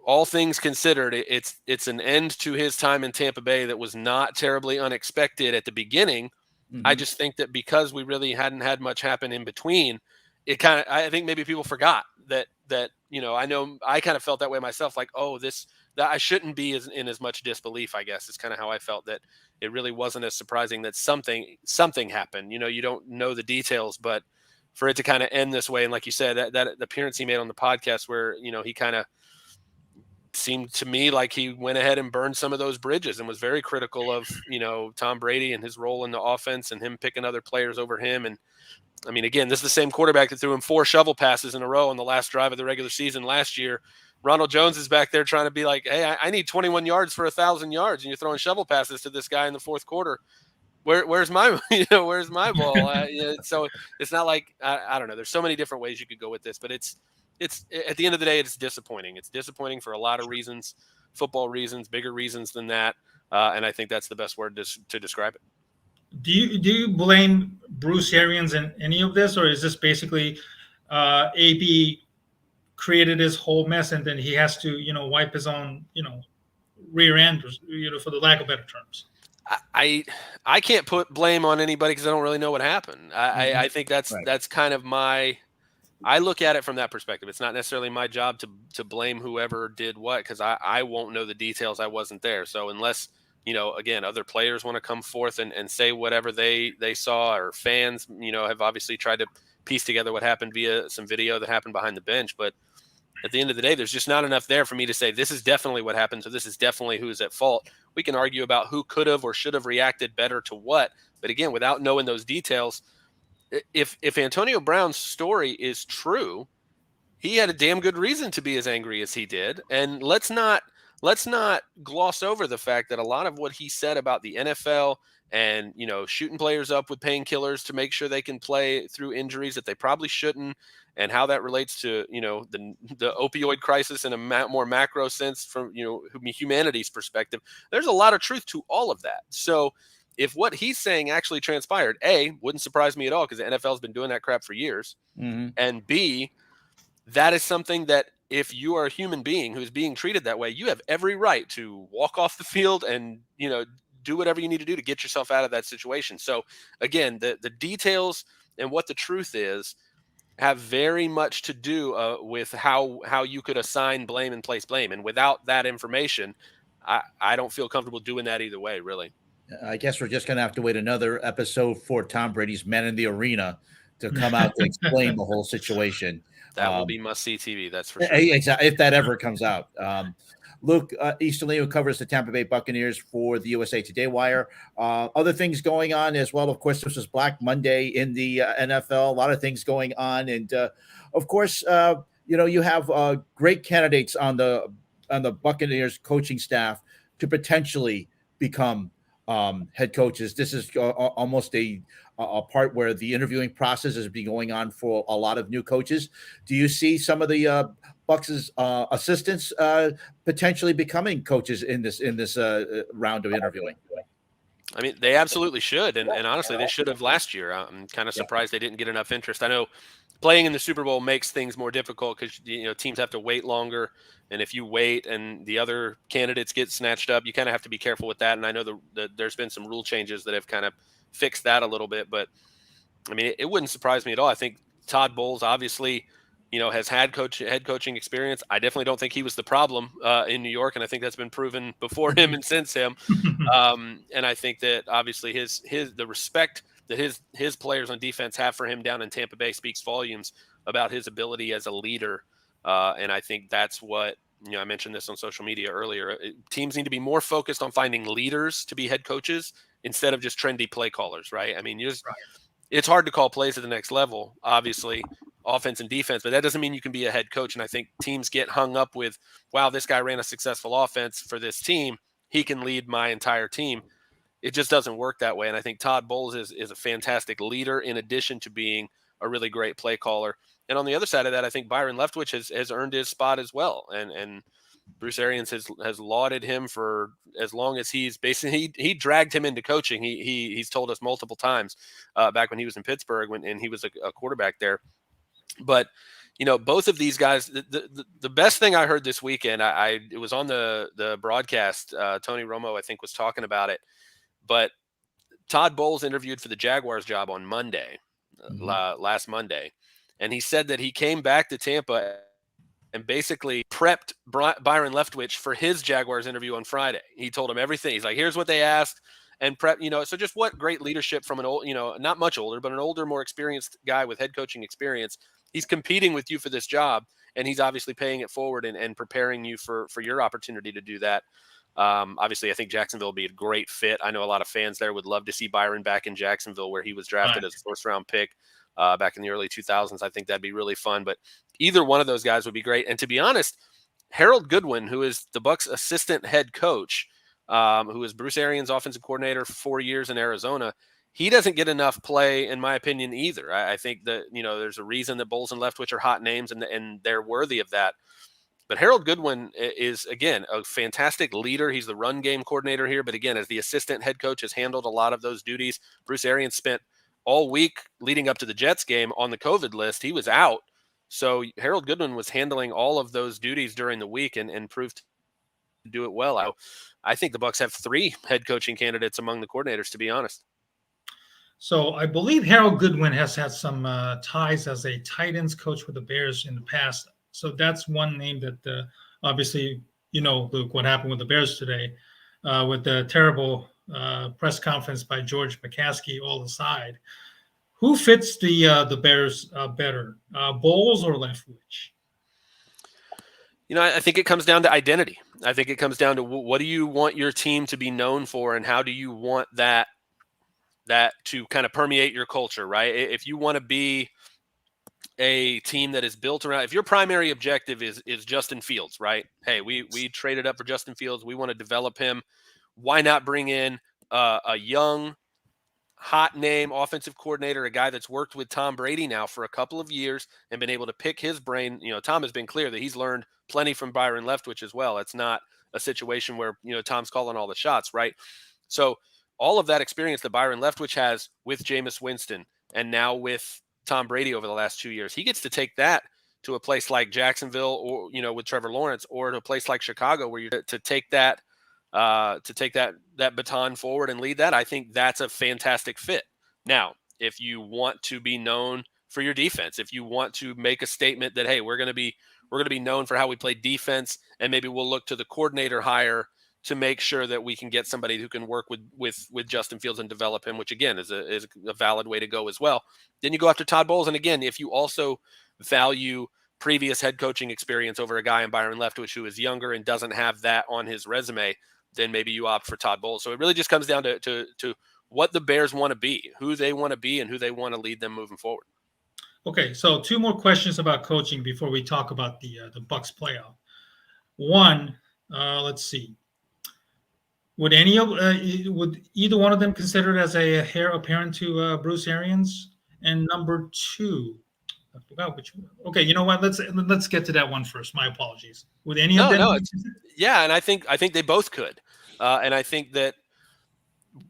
all things considered, it's an end to his time in Tampa Bay that was not terribly unexpected at the beginning. Mm-hmm. I just think that because we really hadn't had much happen in between, I think maybe people forgot that I know I kind of felt that way myself, like, oh, that I shouldn't be in as much disbelief, I guess, is kind of how I felt, that it really wasn't as surprising that something happened. You don't know the details, but for it to kind of end this way, and like you said, that appearance he made on the podcast where, he kind of seemed to me like he went ahead and burned some of those bridges and was very critical of, Tom Brady and his role in the offense and him picking other players over him. And I mean, again, this is the same quarterback that threw him 4 shovel passes in a row on the last drive of the regular season last year. Ronald Jones is back there trying to be like, hey, I need 21 yards for 1,000 yards, and you're throwing shovel passes to this guy in the fourth quarter. Where's my, where's my ball? So it's not like, I don't know. There's so many different ways you could go with this, but it's at the end of the day, it's disappointing. It's disappointing for a lot of reasons, football reasons, bigger reasons than that. And I think that's the best word to describe it. Do you blame Bruce Arians in any of this, or is this basically AB created this whole mess and then he has to, wipe his own, rear end, for the lack of better terms? I can't put blame on anybody because I don't really know what happened. I think that's kind of I look at it from that perspective. It's not necessarily my job to blame whoever did what, because I won't know the details. I wasn't there. So unless, again, other players want to come forth and say whatever they saw, or fans, have obviously tried to piece together what happened via some video that happened behind the bench. But at the end of the day, there's just not enough there for me to say this is definitely what happened, so this is definitely who's at fault. We can argue about who could have or should have reacted better to what. But again, without knowing those details, if Antonio Brown's story is true, he had a damn good reason to be as angry as he did. And let's not gloss over the fact that a lot of what he said about the NFL and, shooting players up with painkillers to make sure they can play through injuries that they probably shouldn't, and how that relates to, the opioid crisis in a more macro sense from, humanity's perspective. There's a lot of truth to all of that. So if what he's saying actually transpired, A, wouldn't surprise me at all, because the NFL's been doing that crap for years. Mm-hmm. And B, that is something that if you are a human being who's being treated that way, you have every right to walk off the field and, do whatever you need to do to get yourself out of that situation. So again, the details and what the truth is have very much to do with how you could assign blame and place blame. And without that information, I don't feel comfortable doing that either way, really. I guess we're just going to have to wait another episode for Tom Brady's Men in the Arena to come out to explain the whole situation. That will be must-see TV, that's for sure. Exactly, if that ever comes out. Luke Easterling, who covers the Tampa Bay Buccaneers for the USA Today Wire. Other things going on as well. Of course, this was Black Monday in the NFL. A lot of things going on, and of course, you have great candidates on the Buccaneers coaching staff to potentially become head coaches. This is almost a part where the interviewing process has been going on for a lot of new coaches. Do you see some of the Bucks' assistants potentially becoming coaches in this round of interviewing? I mean, they absolutely should, and honestly, they should have last year. I'm kind of surprised they didn't get enough interest. I know playing in the Super Bowl makes things more difficult because teams have to wait longer, and if you wait and the other candidates get snatched up, you kind of have to be careful with that. And I know there's been some rule changes that have kind of fixed that a little bit, but I mean, it wouldn't surprise me at all. I think Todd Bowles obviously, has had head coaching experience. I definitely don't think he was the problem in New York, and I think that's been proven before him and since him. And I think that obviously the respect that his players on defense have for him down in Tampa Bay speaks volumes about his ability as a leader. And I think that's what, I mentioned this on social media earlier. Teams need to be more focused on finding leaders to be head coaches instead of just trendy play callers, right? I mean, it's hard to call plays at the next level, obviously, offense and defense, but that doesn't mean you can be a head coach. And I think teams get hung up with, wow, this guy ran a successful offense for this team. He can lead my entire team. It just doesn't work that way. And I think Todd Bowles is a fantastic leader in addition to being a really great play caller. And on the other side of that, I think Byron Leftwich has earned his spot as well. And Bruce Arians has lauded him for as long as he's basically he dragged him into coaching. He's told us multiple times back when he was in Pittsburgh and he was a quarterback there. But both of these guys, the best thing I heard this weekend, it was on the broadcast. Tony Romo, I think, was talking about it. But Todd Bowles interviewed for the Jaguars job on Monday, last Monday, and he said that he came back to Tampa and basically prepped Byron Leftwich for his Jaguars interview on Friday. He told him everything. He's like, here's what they asked, and prep, so just what great leadership from an old, not much older, but an older, more experienced guy with head coaching experience. He's competing with you for this job, and he's obviously paying it forward and preparing you for your opportunity to do that. Obviously, I think Jacksonville will be a great fit. I know a lot of fans there would love to see Byron back in Jacksonville, where he was drafted as a first-round pick back in the early 2000s. I think that'd be really fun. But either one of those guys would be great. And to be honest, Harold Goodwin, who is the Bucs' assistant head coach, who is Bruce Arians' offensive coordinator for 4 years in Arizona, he doesn't get enough play, in my opinion, either. I think that, there's a reason that Bowles and Leftwich are hot names, and they're worthy of that. But Harold Goodwin is, again, a fantastic leader. He's the run game coordinator here. But again, as the assistant head coach, has handled a lot of those duties. Bruce Arians spent all week leading up to the Jets game on the COVID list. He was out. So Harold Goodwin was handling all of those duties during the week and proved to do it well. I think the Bucs have 3 head coaching candidates among the coordinators, to be honest. So I believe Harold Goodwin has had some ties as a tight ends coach with the Bears in the past. So that's one name that obviously, Luke, what happened with the Bears today with the terrible press conference by George McCaskey all aside. Who fits the Bears better, Bowles or Leftwich? I think it comes down to identity. I think it comes down to what do you want your team to be known for, and how do you want that to kind of permeate your culture, right? If you want to be a team that is built around, if your primary objective is Justin Fields, right? Hey, we traded up for Justin Fields. We want to develop him. Why not bring in a young, hot name offensive coordinator, a guy that's worked with Tom Brady now for a couple of years and been able to pick his brain? Tom has been clear that he's learned plenty from Byron Leftwich as well. It's not a situation where, Tom's calling all the shots, right? So all of that experience that Byron Leftwich has with Jameis Winston and now with Tom Brady over the last 2 years, he gets to take that to a place like Jacksonville or, with Trevor Lawrence, or to a place like Chicago where you're to take that baton forward and lead that. I think that's a fantastic fit. Now, if you want to be known for your defense, if you want to make a statement that, hey, we're going to be known for how we play defense, and maybe we'll look to the coordinator hire to make sure that we can get somebody who can work with Justin Fields and develop him, which again is a valid way to go as well. Then you go after Todd Bowles. And again, if you also value previous head coaching experience over a guy in Byron Leftwich who is younger and doesn't have that on his resume, then maybe you opt for Todd Bowles. So it really just comes down to what the Bears want to be, who they want to be, and who they want to lead them moving forward. Okay, so 2 more questions about coaching before we talk about the Bucs playoff. One, let's see. Would either one of them consider it as a heir apparent to Bruce Arians? And number 2, I forgot which one. Okay, you know what? Let's get to that one first. My apologies. Would any of them? No, yeah, and I think they both could, and I think that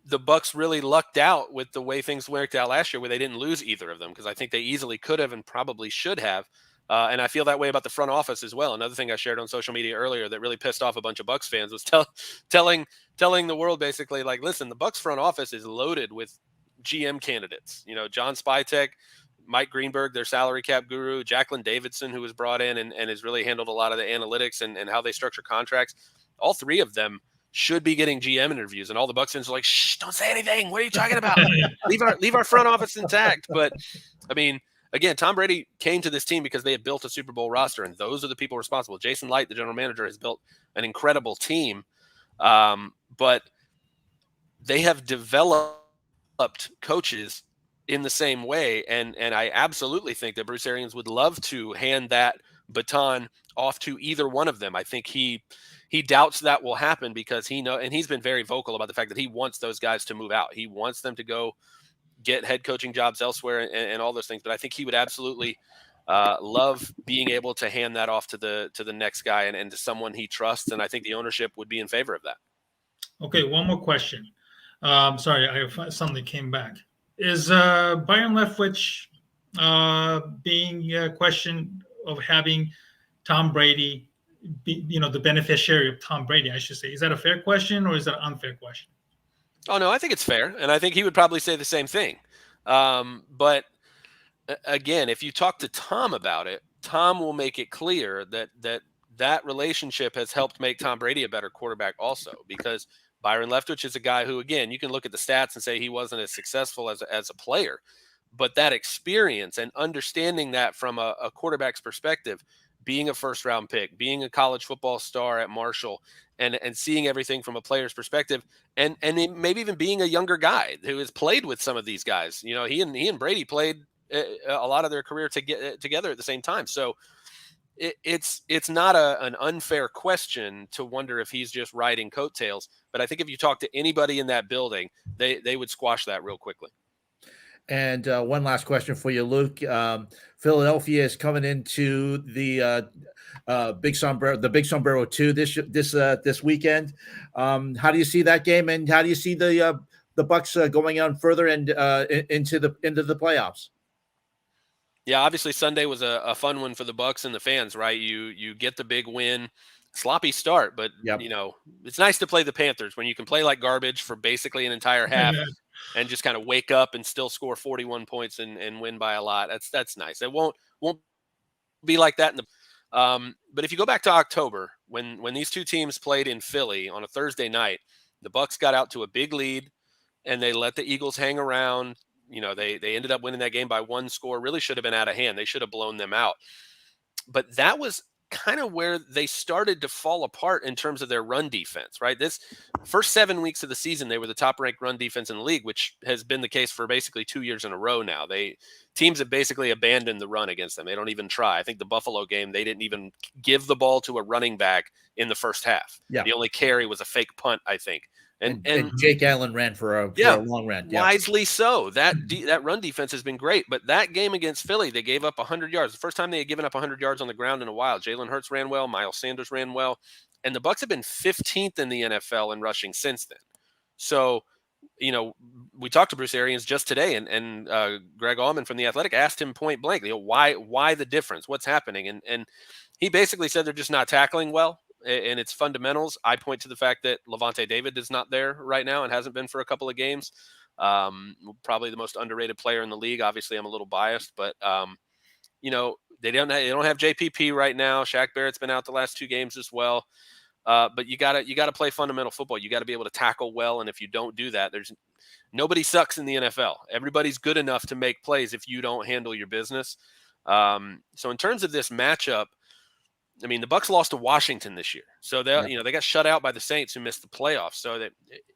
the Bucs really lucked out with the way things worked out last year, where they didn't lose either of them, because I think they easily could have and probably should have. And I feel that way about the front office as well. Another thing I shared on social media earlier that really pissed off a bunch of Bucs fans was telling the world basically, like, listen, the Bucs front office is loaded with GM candidates. You know, John Spytek, Mike Greenberg, their salary cap guru, Jacqueline Davidson, who was brought in and has really handled a lot of the analytics and how they structure contracts. All 3 of them should be getting GM interviews, and all the Bucs fans are like, shh, don't say anything. What are you talking about? leave our front office intact. But I mean, again, Tom Brady came to this team because they had built a Super Bowl roster, and those are the people responsible. Jason Light, the general manager, has built an incredible team, but they have developed coaches in the same way, and I absolutely think that Bruce Arians would love to hand that baton off to either one of them. I think he doubts that will happen because he's been very vocal about the fact that he wants those guys to move out. He wants them to go get head coaching jobs elsewhere and all those things. But I think he would absolutely love being able to hand that off to the next guy and to someone he trusts. And I think the ownership would be in favor of that. Okay, one more question. Sorry, something came back. Is Byron Leftwich being a question of having Tom Brady be, the beneficiary of Tom Brady, I should say? Is that a fair question or is that an unfair question? Oh, no, I think it's fair. And I think he would probably say the same thing. But again, if you talk to Tom about it, Tom will make it clear that relationship has helped make Tom Brady a better quarterback also, because Byron Leftwich is a guy who, again, you can look at the stats and say he wasn't as successful as a player, but that experience and understanding that from a quarterback's perspective, being a first-round pick, being a college football star at Marshall, and seeing everything from a player's perspective, and maybe even being a younger guy who has played with some of these guys. You know, he and Brady played a lot of their career together at the same time. So it's not an unfair question to wonder if he's just riding coattails. But I think if you talk to anybody in that building, they would squash that real quickly. And one last question for you, Luke. Philadelphia is coming into the Big Sombrero 2 this weekend. How do you see that game, and how do you see the Bucs going on further and into the playoffs? Yeah, obviously Sunday was a fun one for the Bucs and the fans, right? You get the big win. Sloppy start, but yep. It's nice to play the Panthers when you can play like garbage for basically an entire half and just kind of wake up and still score 41 points and win by a lot. That's nice. It won't be like that in the but if you go back to October when these two teams played in Philly on a Thursday night, the Bucs got out to a big lead and they let the Eagles hang around. They ended up winning that game by 1 score. Really should have been out of hand. They should have blown them out. But that was kind of where they started to fall apart in terms of their run defense, right? This first 7 weeks of the season, they were the top ranked run defense in the league, which has been the case for basically 2 years in a row now. Teams have basically abandoned the run against them. They don't even try. I think the Buffalo game, they didn't even give the ball to a running back in the first half. Yeah. The only carry was a fake punt, I think. And Jake Allen ran for a long run. Yeah. Wisely so. That run defense has been great. But that game against Philly, they gave up 100 yards. The first time they had given up 100 yards on the ground in a while. Jalen Hurts ran well. Miles Sanders ran well. And the Bucs have been 15th in the NFL in rushing since then. So, we talked to Bruce Arians just today, and Greg Allman from The Athletic asked him point blank, why the difference? What's happening? And he basically said they're just not tackling well. And it's fundamentals. I point to the fact that Levante David is not there right now and hasn't been for a couple of games. Probably the most underrated player in the league. Obviously, I'm a little biased, but they don't have JPP right now. Shaq Barrett's been out the last 2 games as well. But you gotta play fundamental football. You got to be able to tackle well, and if you don't do that, nobody sucks in the NFL. Everybody's good enough to make plays if you don't handle your business. So in terms of this matchup, I mean, the Bucs lost to Washington this year, so they got shut out by the Saints, who missed the playoffs. So that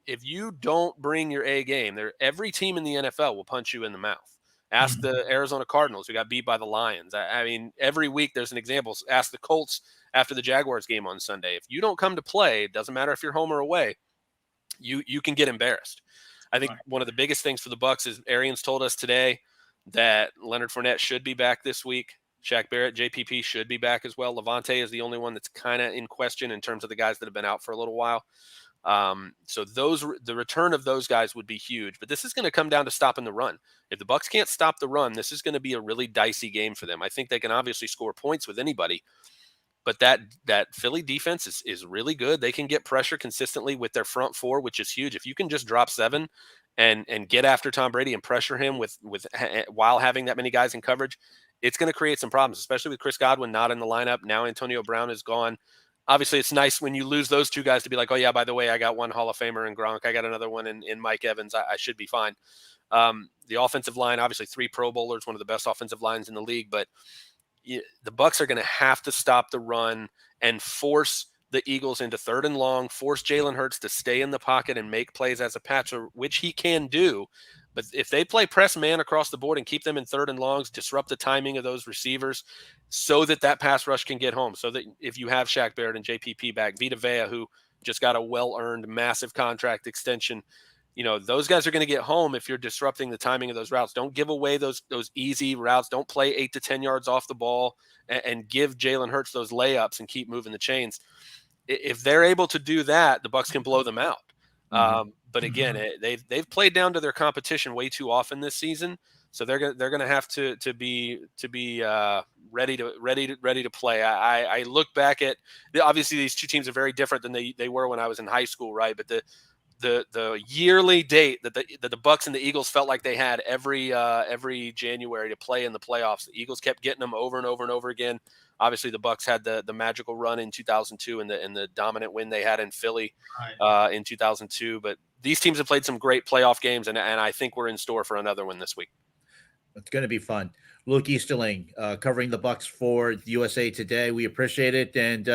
if you don't bring your A game, every team in the NFL will punch you in the mouth. Ask the Arizona Cardinals, who got beat by the Lions. I mean, every week there's an example. Ask the Colts after the Jaguars game on Sunday. If you don't come to play, it doesn't matter if you're home or away, you can get embarrassed. I think one of the biggest things for the Bucs is Arians told us today that Leonard Fournette should be back this week. Shaq Barrett, JPP should be back as well. Levante is the only one that's kind of in question in terms of the guys that have been out for a little while. So the return of those guys would be huge, but this is going to come down to stopping the run. If the Bucs can't stop the run, this is going to be a really dicey game for them. I think they can obviously score points with anybody, but that Philly defense is really good. They can get pressure consistently with their front four, which is huge. If you can just drop 7 and get after Tom Brady and pressure him with while having that many guys in coverage, it's going to create some problems, especially with Chris Godwin not in the lineup. Now Antonio Brown is gone. Obviously, it's nice when you lose those two guys to be like, oh, yeah, by the way, I got one Hall of Famer in Gronk. I got another one in Mike Evans. I should be fine. The offensive line, obviously 3 Pro Bowlers, one of the best offensive lines in the league. But the Bucs are going to have to stop the run and force the Eagles into 3rd and long, force Jalen Hurts to stay in the pocket and make plays as a passer, which he can do. But if they play press man across the board and keep them in 3rd and longs, disrupt the timing of those receivers so that pass rush can get home. So that if you have Shaq Barrett and JPP back, Vita Vea, who just got a well-earned massive contract extension, those guys are going to get home if you're disrupting the timing of those routes. Don't give away those easy routes. Don't play 8 to 10 yards off the ball and give Jalen Hurts those layups and keep moving the chains. If they're able to do that, the Bucs can blow them out. But again, they've played down to their competition way too often this season, so they're going to have to be ready to play. I look back at obviously these two teams are very different than they were when I was in high school, right? But the yearly date that the Bucs and the Eagles felt like they had every January to play in the playoffs. The Eagles kept getting them over and over and over again. Obviously, the Bucs had the magical run in 2002 and the dominant win they had in Philly in 2002. But these teams have played some great playoff games, and I think we're in store for another one this week. It's going to be fun. Luke Easterling covering the Bucs for USA Today. We appreciate it, and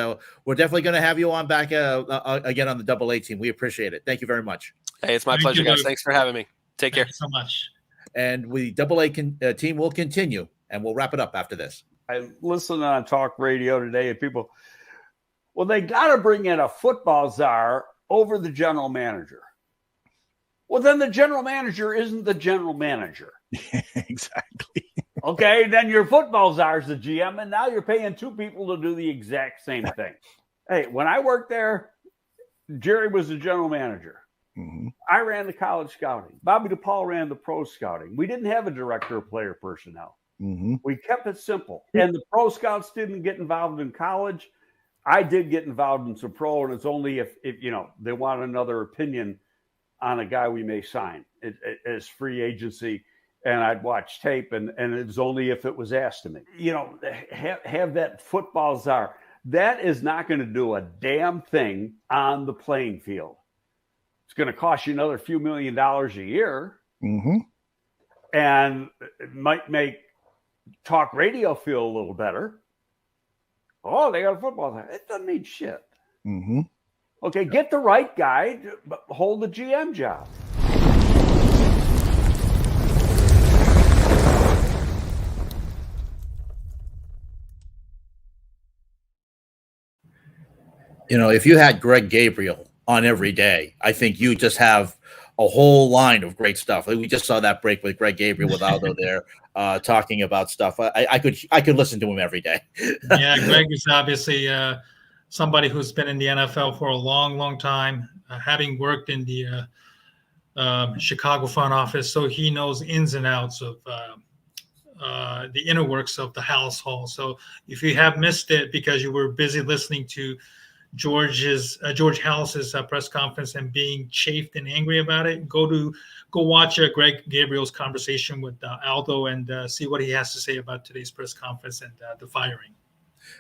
we're definitely going to have you on back again on the AA team. We appreciate it. Thank you very much. Hey, it's my pleasure, guys. Thanks for having me. Take care. Thanks so much. And the AA team will continue, and we'll wrap it up after this. I listened on talk radio today, and people, well, they got to bring in a football czar over the general manager. Well, then the general manager isn't the general manager. Exactly. Okay, then your football czar is the GM, and now you're paying 2 people to do the exact same thing. Hey, when I worked there, Jerry was the general manager. Mm-hmm. I ran the college scouting. Bobby DePaul ran the pro scouting. We didn't have a director of player personnel. Mm-hmm. We kept it simple. And the pro scouts didn't get involved in college. I did get involved in some pro, and it's only if they want another opinion on a guy we may sign as free agency. And I'd watch tape, and it was only if it was asked to me. Have that football czar. That is not going to do a damn thing on the playing field. It's going to cost you another few $1 million a year. Mm-hmm. And it might make talk radio feel a little better. Oh, they got a football czar. It doesn't mean shit. Mm-hmm. Okay, get the right guy to hold the GM job. If you had Greg Gabriel on every day, I think you just have a whole line of great stuff. We just saw that break with Greg Gabriel with Aldo there talking about stuff. I could listen to him every day. Yeah, Greg is obviously somebody who's been in the NFL for a long, long time, having worked in the Chicago front office, so he knows ins and outs of the inner works of the House Hall. So if you have missed it because you were busy listening to George Halas's press conference and being chafed and angry about it, go watch Greg Gabriel's conversation with Aldo and see what he has to say about today's press conference and the firing.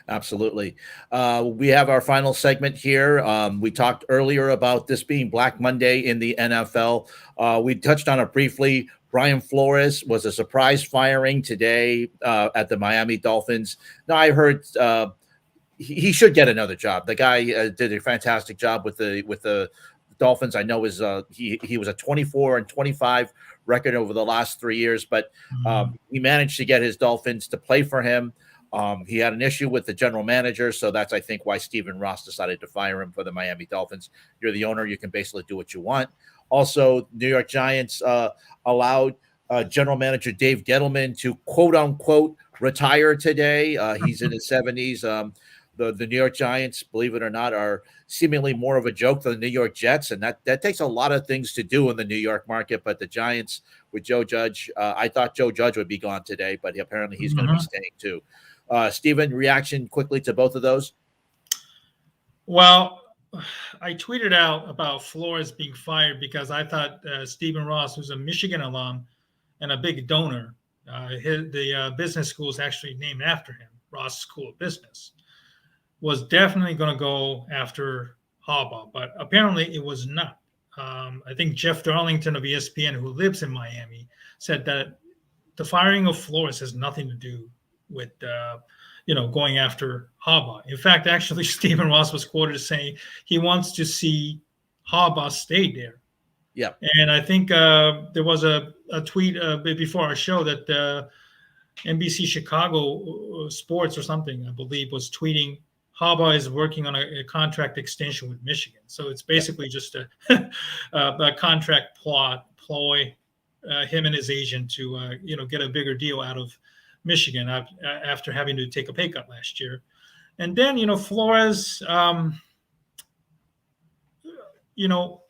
Absolutely. We have our final segment here. We talked earlier about this being Black Monday in the NFL. We touched on it briefly. Brian Flores was a surprise firing today at the Miami Dolphins. Now, I heard he should get another job. The guy did a fantastic job with the Dolphins. I know he was a 24-25 record over the last 3 years, but he managed to get his Dolphins to play for him. He had an issue with the general manager, so that's, I think, why Stephen Ross decided to fire him for the Miami Dolphins. You're the owner. You can basically do what you want. Also, New York Giants allowed general manager Dave Gettleman to, quote-unquote, retire today. He's in his 70s. The New York Giants, believe it or not, are seemingly more of a joke than the New York Jets, and that takes a lot of things to do in the New York market. But the Giants with Joe Judge, I thought Joe Judge would be gone today, but apparently he's going to be staying too. Steven, reaction quickly to both of those? Well, I tweeted out about Flores being fired because I thought Stephen Ross, who's a Michigan alum and a big donor, the business school is actually named after him, Ross School of Business, was definitely going to go after Harbaugh, but apparently it was not. I think Jeff Darlington of ESPN, who lives in Miami, said that the firing of Flores has nothing to do with going after Harbaugh. In fact, actually, Stephen Ross was quoted as saying he wants to see Harbaugh stay there. Yeah. And I think there was a tweet before our show that NBC Chicago Sports or something, I believe, was tweeting Harbaugh is working on a contract extension with Michigan. So it's basically just a contract ploy, him and his agent to get a bigger deal out of Michigan after having to take a pay cut last year. And then, Flores,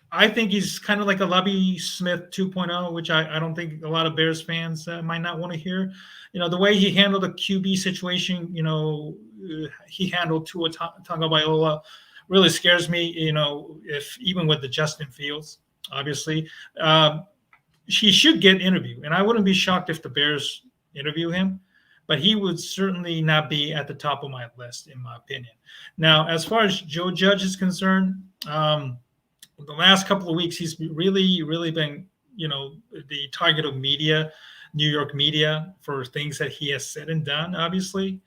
I think he's kind of like a Lovie Smith 2.0, which I don't think a lot of Bears fans might not want to hear. The way he handled the QB situation, he handled Tua Tagovailoa really scares me, if even with the Justin Fields, obviously. He should get interviewed, and I wouldn't be shocked if the Bears interview him, but he would certainly not be at the top of my list, in my opinion. Now, as far as Joe Judge is concerned, the last couple of weeks, he's really, really been, the target of media, New York media, for things that he has said and done, obviously.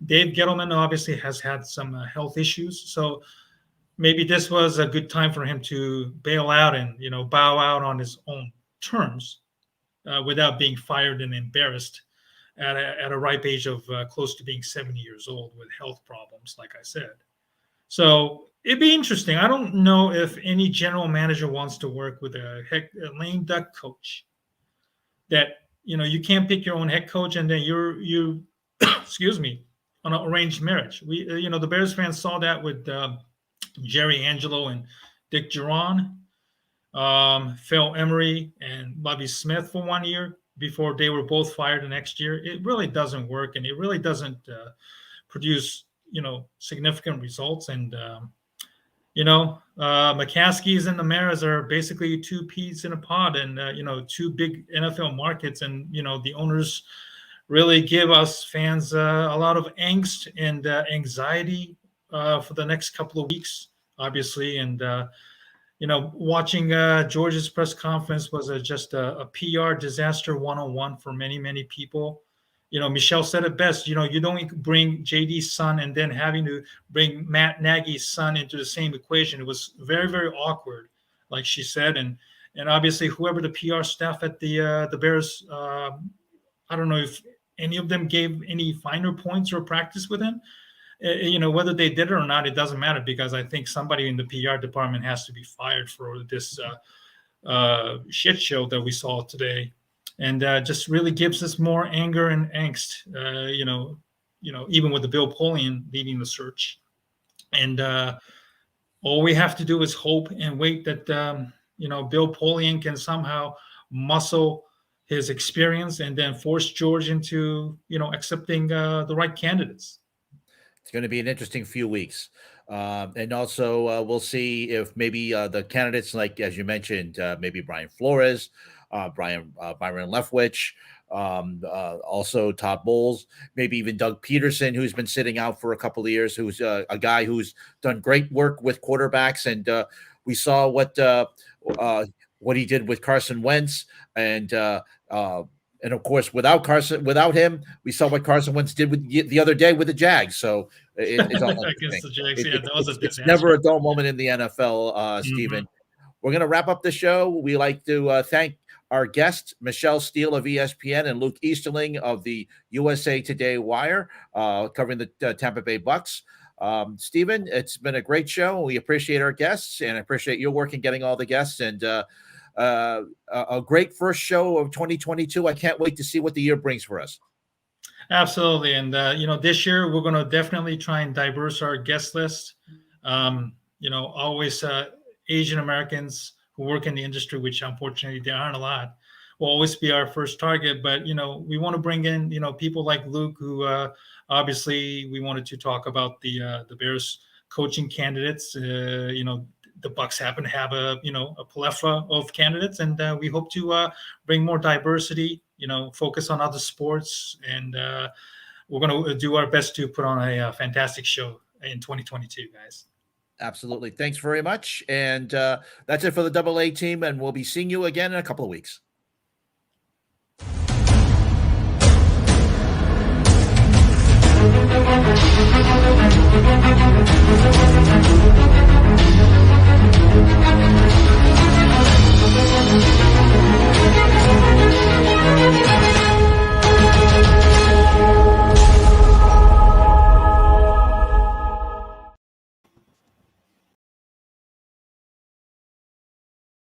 Dave Gettleman obviously has had some health issues. So maybe this was a good time for him to bail out and, bow out on his own terms without being fired and embarrassed at a ripe age of close to being 70 years old with health problems, like I said. So it'd be interesting. I don't know if any general manager wants to work with a lame duck coach. That you can't pick your own head coach, and then you excuse me, on an arranged marriage. We the Bears fans saw that with Jerry Angelo and Dick Duran, Phil Emery and Lovie Smith for 1 year before they were both fired the next year. It really doesn't work, and it really doesn't produce significant results. And McCaskies and the Maras are basically two peas in a pod, and two big NFL markets, and the owners really give us fans a lot of angst and anxiety for the next couple of weeks, obviously. And watching George's press conference was just a PR disaster 101 for many, many people. Michelle said it best. You don't bring JD's son and then having to bring Matt Nagy's son into the same equation. It was very, very awkward, like she said. And obviously, whoever the PR staff at the Bears, I don't know if any of them gave any finer points or practice with him. Whether they did it or not, it doesn't matter, because I think somebody in the PR department has to be fired for this shit show that we saw today. And just really gives us more anger and angst, even with the Bill Polian leading the search. And all we have to do is hope and wait that, Bill Polian can somehow muscle his experience and then force George into, accepting the right candidates. It's going to be an interesting few weeks. And also we'll see if maybe the candidates, like, as you mentioned, maybe Brian Flores, Byron Leftwich, also Todd Bowles, maybe even Doug Peterson, who's been sitting out for a couple of years, who's a guy who's done great work with quarterbacks. And we saw what he did with Carson Wentz, and of course, without him, we saw what Carson Wentz did with the other day with the Jags. So it's all against the Jags. Yeah, that was a it's disaster. never a dull moment in the NFL, Stephen. We're going to wrap up the show. We like to thank our guests, Michelle Steele of ESPN and Luke Easterling of the USA Today Wire, covering the Tampa Bay Bucks. Stephen, it's been a great show. We appreciate our guests, and I appreciate your work in getting all the guests, and a great first show of 2022. I can't wait to see what the year brings for us. Absolutely. And, this year we're going to definitely try and diverse our guest list. Always Asian Americans who work in the industry, which unfortunately there aren't a lot, will always be our first target. But, we want to bring in, people like Luke, who obviously we wanted to talk about the Bears coaching candidates. The Bucks happen to have a plethora of candidates, and we hope to bring more diversity, focus on other sports, and we're going to do our best to put on a fantastic show in 2022, guys. Absolutely. Thanks very much. And that's it for the Double A team, and we'll be seeing you again in a couple of weeks.